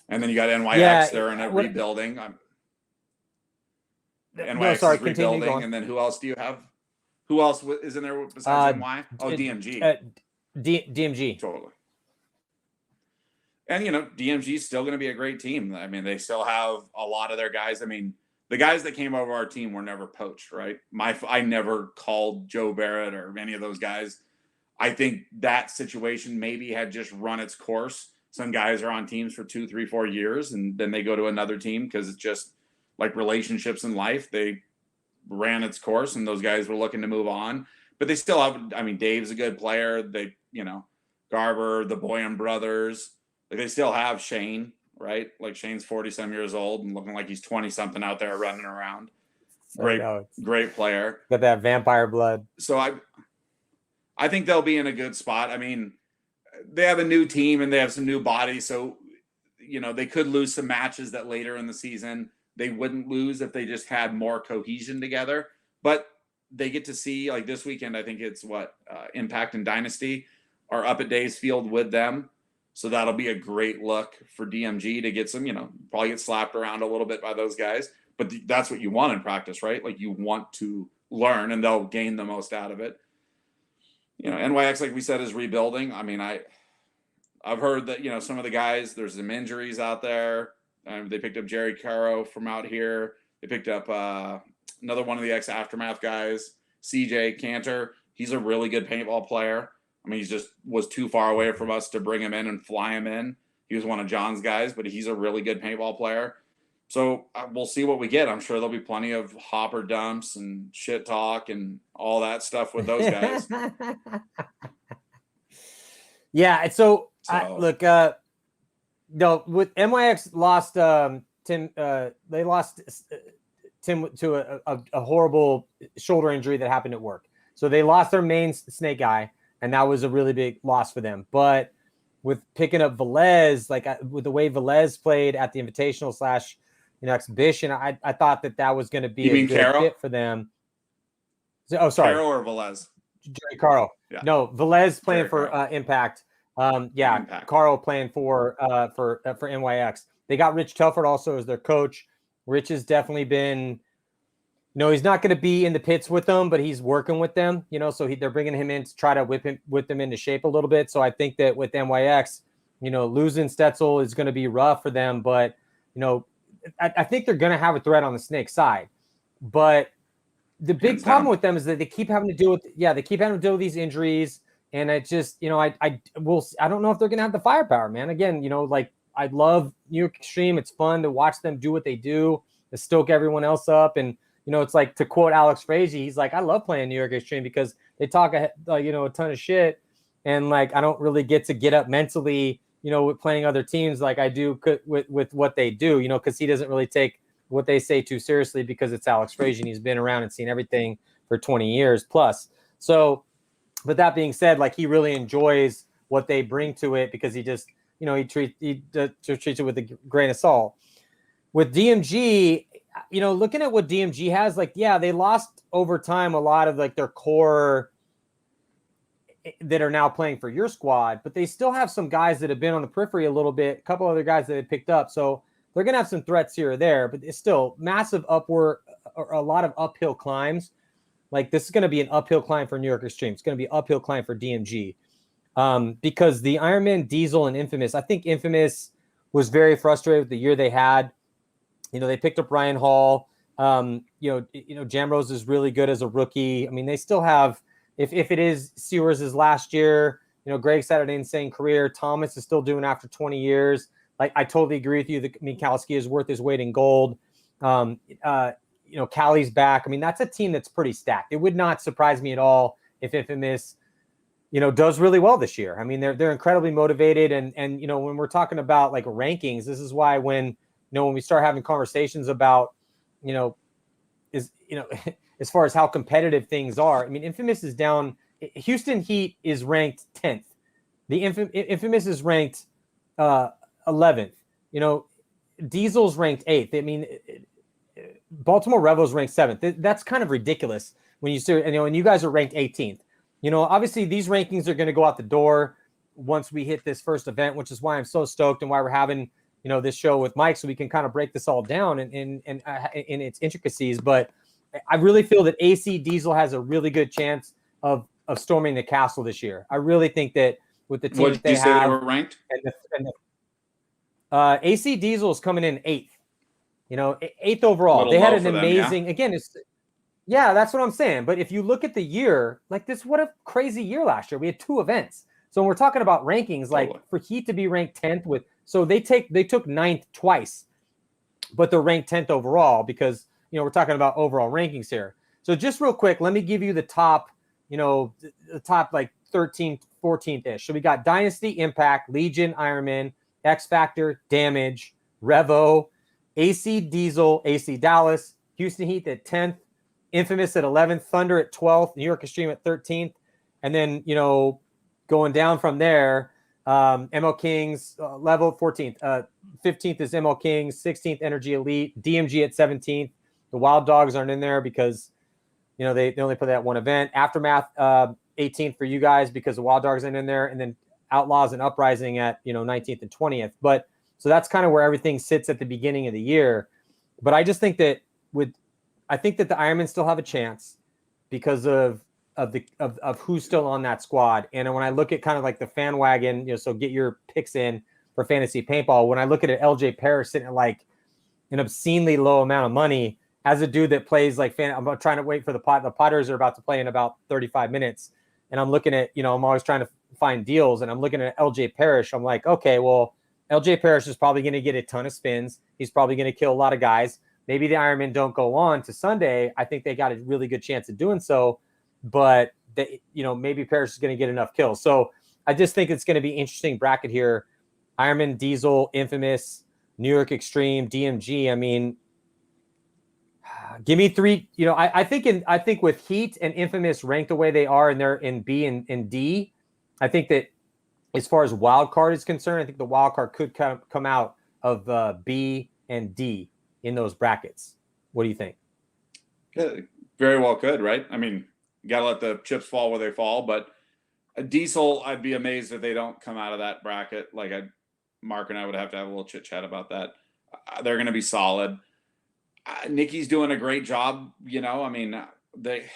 then you got NYX. They're in a rebuilding. NYX is rebuilding. And then who else do you have? Who else is in there besides NY? DMG. DMG. Totally. And, DMG is still going to be a great team. I mean, they still have a lot of their guys. I mean, the guys that came over our team were never poached, right? I never called Joe Barrett or any of those guys. I think that situation maybe had just run its course. Some guys are on teams for 2, 3, 4 years, and then they go to another team because it's just like relationships in life. They ran its course, and those guys were looking to move on. But they still have, Dave's a good player. They, Garber, the Boyan brothers. Like they still have Shane, right? Like Shane's 40-some years old and looking like he's 20-something out there running around. Great player. Got that vampire blood. So I think they'll be in a good spot. I mean, they have a new team and they have some new bodies. So, they could lose some matches that later in the season they wouldn't lose if they just had more cohesion together. But they get to see, like this weekend, I think it's Impact and Dynasty are up at Dave's Field with them. So that'll be a great look for DMG to get some, probably get slapped around a little bit by those guys. But that's what you want in practice, right? Like you want to learn and they'll gain the most out of it. NYX, like we said, is rebuilding. I mean, I've heard that, some of the guys, there's some injuries out there. They picked up Jerry Caro from out here. They picked up another one of the ex-Aftermath guys, CJ Cantor. He's a really good paintball player. I mean, he just was too far away from us to bring him in and fly him in. He was one of John's guys, but he's a really good paintball player. So we'll see what we get. I'm sure there'll be plenty of hopper dumps and shit talk and all that stuff with those guys. Yeah. Look, no, with NYX lost Tim. They lost Tim to a horrible shoulder injury that happened at work. So they lost their main snake guy, and that was a really big loss for them. But with picking up Velez, like with the way Velez played at the Invitational / exhibition, I thought that was going to be a good fit for them. Oh, sorry, Caro or Velez? Jerry Carl. Yeah. No, Velez playing for Impact. Impact. Carl playing for NYX. They got Rich Telford also as their coach. Rich has definitely been, he's not going to be in the pits with them, but he's working with them, so they're bringing him in to try to whip them into shape a little bit. So I think that with NYX, losing Stetzel is going to be rough for them, but, I think they're going to have a threat on the snake side. But the big problem with them is that they keep having to deal with these injuries. And it just, I don't know if they're going to have the firepower, man. Again, I love New York Extreme. It's fun to watch them do what they do, to stoke everyone else up. And, it's like, to quote Alex Frazee, he's like, I love playing New York Extreme because they talk, a ton of shit. And like, I don't really get to get up mentally, with playing other teams like I do with what they do, because he doesn't really take what they say too seriously because it's Alex Frazee and he's been around and seen everything for 20 years plus. So, but that being said, like, he really enjoys what they bring to it because he just, he treats it with a grain of salt. With DMG, looking at what DMG has, like, yeah, they lost over time a lot of like their core that are now playing for your squad, but they still have some guys that have been on the periphery a little bit, a couple other guys that they picked up. So they're going to have some threats here or there, but it's still massive upward or a lot of uphill climbs. Like, this is going to be an uphill climb for New York Extreme. It's going to be an uphill climb for DMG. Because the Ironman, Diesel, and Infamous, I think Infamous was very frustrated with the year they had. They picked up Ryan Hall. Jamrose is really good as a rookie. I mean, they still have, if it is Sewers' last year, Greg's had an insane career. Thomas is still doing after 20 years. Like, I totally agree with you that Minkowski is worth his weight in gold. Callie's back. I mean, that's a team that's pretty stacked. It would not surprise me at all if Infamous, does really well this year. I mean, they're incredibly motivated. And when we're talking about like rankings, this is why when we start having conversations about, as far as how competitive things are, I mean, Infamous is down. Houston Heat is ranked 10th. The Infamous is ranked 11th. Diesel's ranked 8th. I mean, Baltimore Rebels ranked 7th. That's kind of ridiculous when you see, and you guys are ranked 18th. Obviously these rankings are going to go out the door once we hit this first event, which is why I'm so stoked and why we're having, this show with Mike, so we can kind of break this all down in its intricacies. But I really feel that AC Diesel has a really good chance of storming the castle this year. I really think that with the team that they have, they were ranked? AC Diesel is coming in 8th. 8th overall. They had an amazing, yeah, that's what I'm saying. But if you look at the year, like this, what a crazy year last year. We had 2 events. So when we're talking about rankings, like for Heat to be ranked 10th so they took 9th twice, but they're ranked 10th overall because, we're talking about overall rankings here. So just real quick, let me give you the top, the top like 13th, 14th-ish. So we got Dynasty, Impact, Legion, Ironman, X Factor, Damage, Revo, AC Diesel, AC Dallas, Houston Heat at 10th, Infamous at 11th, Thunder at 12th, New York Extreme at 13th. And then, going down from there, ML Kings level 14th. 15th is ML Kings, 16th Energy Elite, DMG at 17th. The Wild Dogs aren't in there because, they only put that one event. Aftermath 18th for you guys because the Wild Dogs aren't in there. And then Outlaws and Uprising at, 19th and 20th. But so that's kind of where everything sits at the beginning of the year. But I just think that I think that the Ironmen still have a chance because of who's still on that squad. And when I look at kind of like the fan wagon, so get your picks in for fantasy paintball. When I look at it, LJ Parrish sitting at like an obscenely low amount of money as a dude that plays like I'm trying to wait for the Potters are about to play in about 35 minutes. And I'm looking at, I'm always trying to find deals and I'm looking at LJ Parrish. I'm like, okay, well, LJ Parrish is probably going to get a ton of spins. He's probably going to kill a lot of guys. Maybe the Ironmen don't go on to Sunday. I think they got a really good chance of doing so, but they, maybe Parrish is going to get enough kills. So I just think it's going to be interesting bracket here. Ironman, Diesel, Infamous, New York Extreme, DMG. I mean, give me three. I think with Heat and Infamous ranked the way they are, and they're in B and D. I think that as far as wild card is concerned, I think the wild card could come out of B and D in those brackets. What do you think? Yeah, very well could, right? I mean, you got to let the chips fall where they fall, but a Diesel, I'd be amazed if they don't come out of that bracket. Like Mark and I would have to have a little chit chat about that. They're going to be solid. Nikki's doing a great job. I mean, they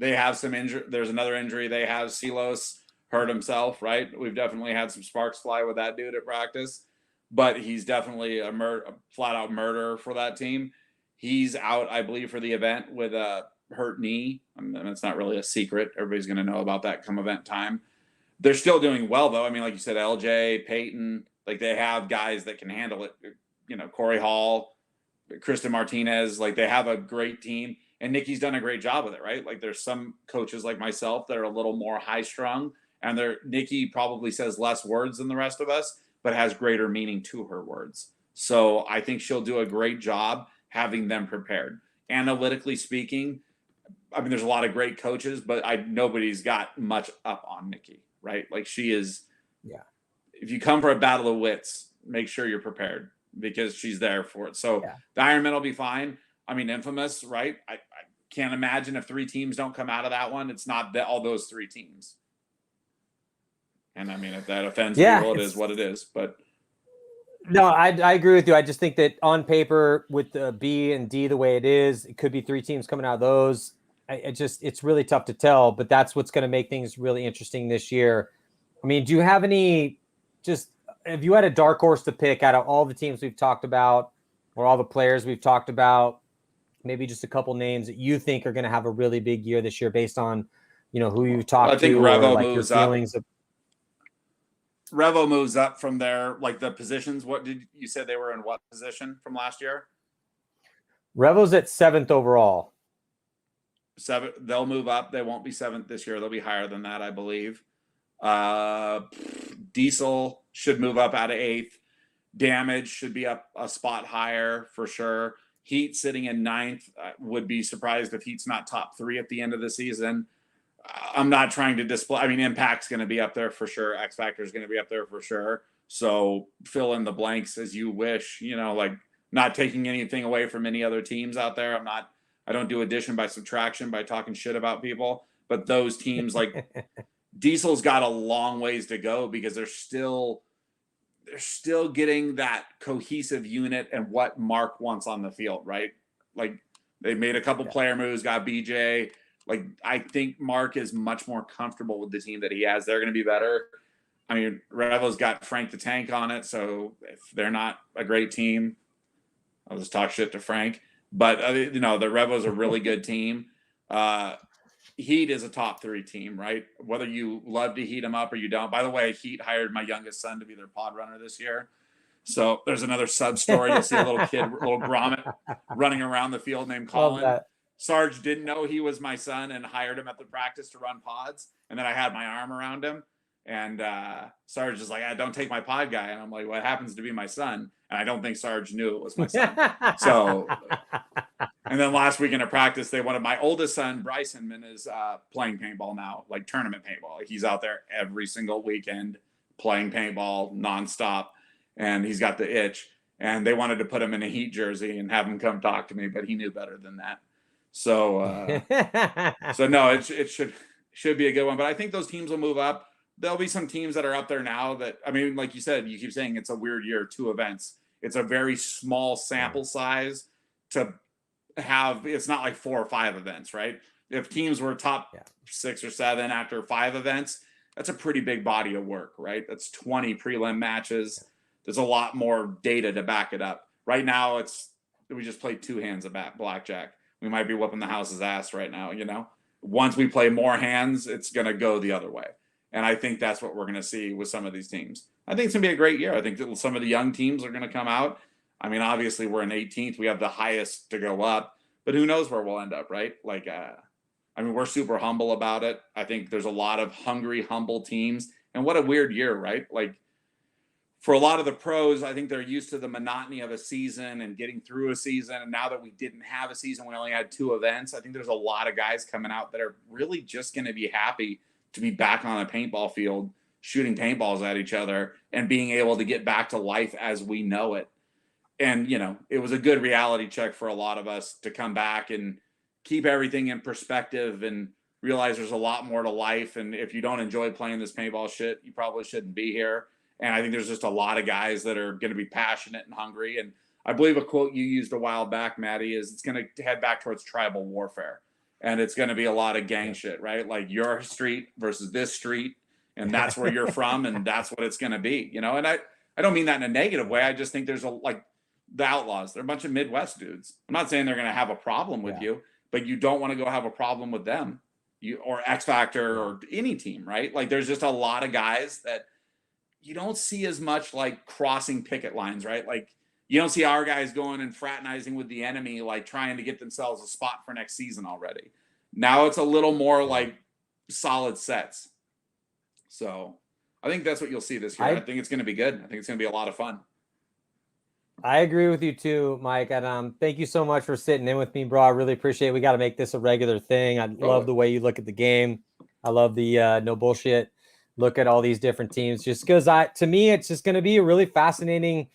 have some injury. There's another injury. They have Silos hurt himself, right? We've definitely had some sparks fly with that dude at practice, but he's definitely a flat out murderer for that team. He's out, I believe, for the event with a hurt knee. I mean, it's not really a secret. Everybody's going to know about that come event time. They're still doing well, though. I mean, like you said, LJ, Peyton, like they have guys that can handle it. Corey Hall, Kristen Martinez, like they have a great team. And Nikki's done a great job with it, right? Like there's some coaches like myself that are a little more high strung, and Nikki probably says less words than the rest of us, but has greater meaning to her words. So I think she'll do a great job having them prepared. Analytically speaking, I mean, there's a lot of great coaches, but nobody's got much up on Nikki, right? Like she is. Yeah. If you come for a battle of wits, make sure you're prepared because she's there for it. So The Ironman will be fine. I mean, Infamous, right? I can't imagine if 3 teams don't come out of that one. It's not all those 3 teams. And I mean, if that offends people, it is what it is. But no, I agree with you. I just think that on paper, with the B and D the way it is, it could be 3 teams coming out of those. It's really tough to tell, but that's what's going to make things really interesting this year. I mean, do you have if you had a dark horse to pick out of all the teams we've talked about or all the players we've talked about, maybe just a couple names that you think are going to have a really big year this year based on, who you talked to? I think Revo moves up. Revo moves up from there, like the positions. What did you say they were in? What position from last year? Revo's at 7th overall. 7. They'll move up. They won't be 7th this year. They'll be higher than that, I believe. Diesel should move up out of 8th. Damage should be up a spot higher for sure. Heat sitting in 9th. Would be surprised if Heat's not top 3 at the end of the season. I'm not trying to display. I mean, Impact's going to be up there for sure. X Factor is going to be up there for sure. So fill in the blanks as you wish. Like not taking anything away from any other teams out there. I don't do addition by subtraction by talking shit about people. But those teams like Diesel's got a long ways to go because they're still getting that cohesive unit and what Mark wants on the field, right? Like they made a couple player moves, got BJ. Like I think Mark is much more comfortable with the team that he has. They're going to be better. I mean, Revo's got Frank the Tank on it, so if they're not a great team, I'll just talk shit to Frank. But the Revo's a really good team. Heat is a top 3 team, right? Whether you love to heat them up or you don't. By the way, Heat hired my youngest son to be their pod runner this year. So there's another sub story. You'll see a little kid, little grommet running around the field named Colin. Sarge didn't know he was my son and hired him at the practice to run pods. And then I had my arm around him. And Sarge is like, don't take my pod guy. And I'm like, well, it happens to be my son. And I don't think Sarge knew it was my son. So, and then last weekend at practice, they wanted my oldest son, Bryce Hinman, is playing paintball now, like tournament paintball. Like he's out there every single weekend playing paintball nonstop. And he's got the itch. And they wanted to put him in a Heat jersey and have him come talk to me, but he knew better than that. So, so no, it should be a good one. But I think those teams will move up. There'll be some teams that are up there now that, I mean, like you said, you keep saying it's a weird year, 2 events. It's a very small sample size to have. It's not like 4 or 5 events, right? If teams were top 6 or 7 after 5 events, that's a pretty big body of work, right? That's 20 prelim matches. There's a lot more data to back it up. Right now, we just played 2 hands of blackjack. We might be whooping the house's ass right now, Once we play more hands, it's going to go the other way. And I think that's what we're going to see with some of these teams. I think it's going to be a great year. I think that some of the young teams are going to come out. I mean, obviously we're in 18th. We have the highest to go up, but who knows where we'll end up, right? Like, I mean, we're super humble about it. I think there's a lot of hungry, humble teams. And what a weird year, right? Like, for a lot of the pros, I think they're used to the monotony of a season and getting through a season. And now that we didn't have a season, we only had 2 events. I think there's a lot of guys coming out that are really just going to be happy to be back on a paintball field, shooting paintballs at each other and being able to get back to life as we know it. And, you know, it was a good reality check for a lot of us to come back and keep everything in perspective and realize there's a lot more to life. And if you don't enjoy playing this paintball shit, you probably shouldn't be here. And I think there's just a lot of guys that are going to be passionate and hungry. And I believe a quote you used a while back, Matty, is it's going to head back towards tribal warfare. And it's going to be a lot of gang shit, right? Like your street versus this street. And that's where you're from. And that's what it's going to be, you know? And I don't mean that in a negative way. I just think there's like the Outlaws. They're a bunch of Midwest dudes. I'm not saying they're going to have a problem with you, but you don't want to go have a problem with them. Or X Factor or any team, right? Like there's just a lot of guys that you don't see as much like crossing picket lines, right? Like you don't see our guys going and fraternizing with the enemy, like trying to get themselves a spot for next season already. Now it's a little more like solid sets. So I think that's what you'll see this year. I think it's going to be good. I think it's going to be a lot of fun. I agree with you too, Mike. And thank you so much for sitting in with me, bro. I really appreciate it. We got to make this a regular thing. I love the way you look at the game. I love the no bullshit look at all these different teams, just because to me, it's just going to be a really fascinating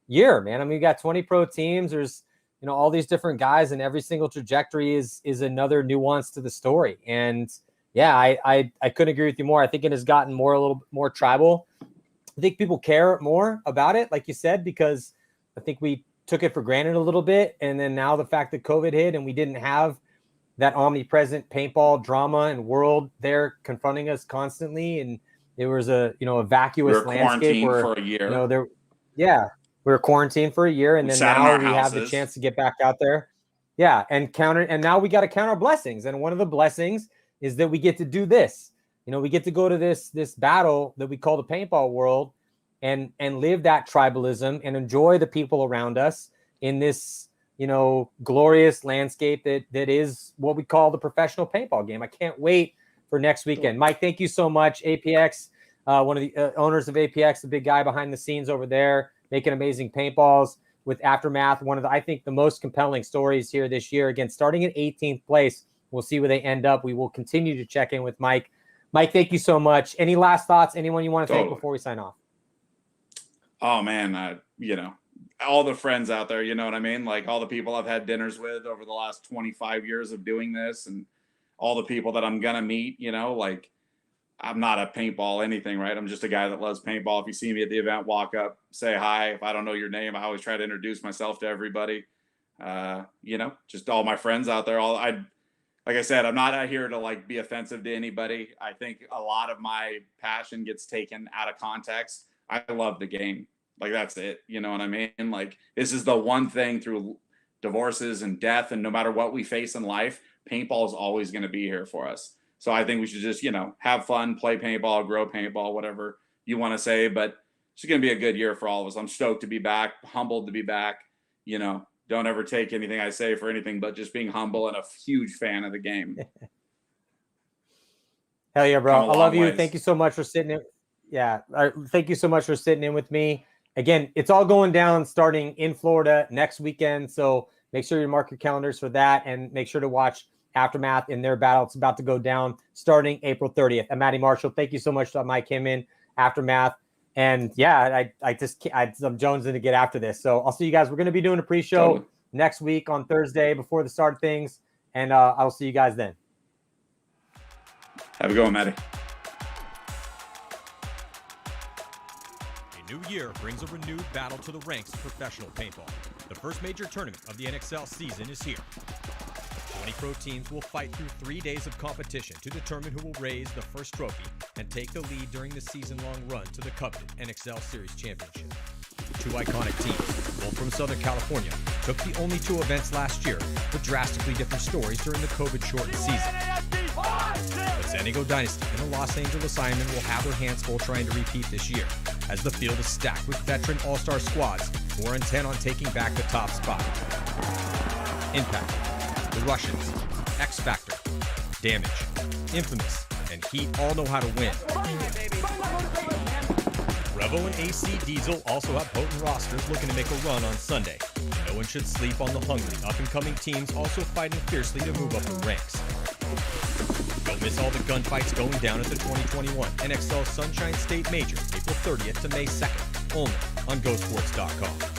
year, man. I mean, we got 20 pro teams. There's, you know, all these different guys, and every single trajectory is another nuance to the story. And yeah, I couldn't agree with you more. I think it has gotten a little more tribal. I think people care more about it, like you said, because I think we took it for granted a little bit. And then now the fact that COVID hit and we didn't have that omnipresent paintball drama and world there confronting us constantly. And there was a vacuous landscape where, for a year. We were quarantined for a year. And then now we have the chance to get back out there. Yeah. And now we got to count our blessings. And one of the blessings is that we get to do this. You know, we get to go to this battle that we call the paintball world and live that tribalism and enjoy the people around us in this, you know, glorious landscape that is what we call the professional paintball game. I can't wait for next weekend. Mike, thank you so much. APX, one of the owners of APX, the big guy behind the scenes over there, making amazing paintballs with Aftermath. One of the, I think, the most compelling stories here this year. Again, starting in 18th place. We'll see where they end up. We will continue to check in with Mike. Mike, thank you so much. Any last thoughts? Anyone you want to thank before we sign off? Oh, man, you know, all the friends out there, you know what I mean? Like all the people I've had dinners with over the last 25 years of doing this, and all the people that I'm going to meet, you know, like I'm not a paintball anything, right? I'm just a guy that loves paintball. If you see me at the event, walk up, say hi. If I don't know your name, I always try to introduce myself to everybody. You know, just all my friends out there. Like I said, I'm not out here to like be offensive to anybody. I think a lot of my passion gets taken out of context. I love the game. Like that's it. You know what I mean? Like this is the one thing through divorces and death, and no matter what we face in life, paintball is always going to be here for us. So I think we should just, you know, have fun, play paintball, grow paintball, whatever you want to say. But it's going to be a good year for all of us. I'm stoked to be back, humbled to be back. You know, don't ever take anything I say for anything but just being humble and a huge fan of the game. Hell yeah, bro. I love you. Thank you so much for sitting in. Yeah. Thank you so much for sitting in with me. Again, it's all going down starting in Florida next weekend. So make sure you mark your calendars for that, and make sure to watch Aftermath in their battle. It's about to go down starting April 30th. I'm Matty Marshall. Thank you so much to Mike Hinman, Aftermath. And yeah, I'm jonesing to get after this. So I'll see you guys. We're going to be doing a pre-show next week on Thursday before the start of things. And I'll see you guys then. Have a good one, Matty. A new year brings a renewed battle to the ranks of professional paintball. The first major tournament of the NXL season is here. 20 pro teams will fight through 3 days of competition to determine who will raise the first trophy and take the lead during the season-long run to the coveted NXL Series Championship. Two iconic teams, both from Southern California, took the only 2 events last year with drastically different stories during the COVID-shortened season. The San Diego Dynasty and the Los Angeles Hinman will have their hands full trying to repeat this year, as the field is stacked with veteran all-star squads who are intent on taking back the top spot. Impact, the Russians, X Factor, Damage, Infamous, and Heat all know how to win. Revo and AC Diesel also have potent rosters looking to make a run on Sunday. No one should sleep on the hungry up-and-coming teams also fighting fiercely to move up the ranks. Don't miss all the gunfights going down at the 2021 NXL Sunshine State Major, April 30th to May 2nd, only on GoSports.com.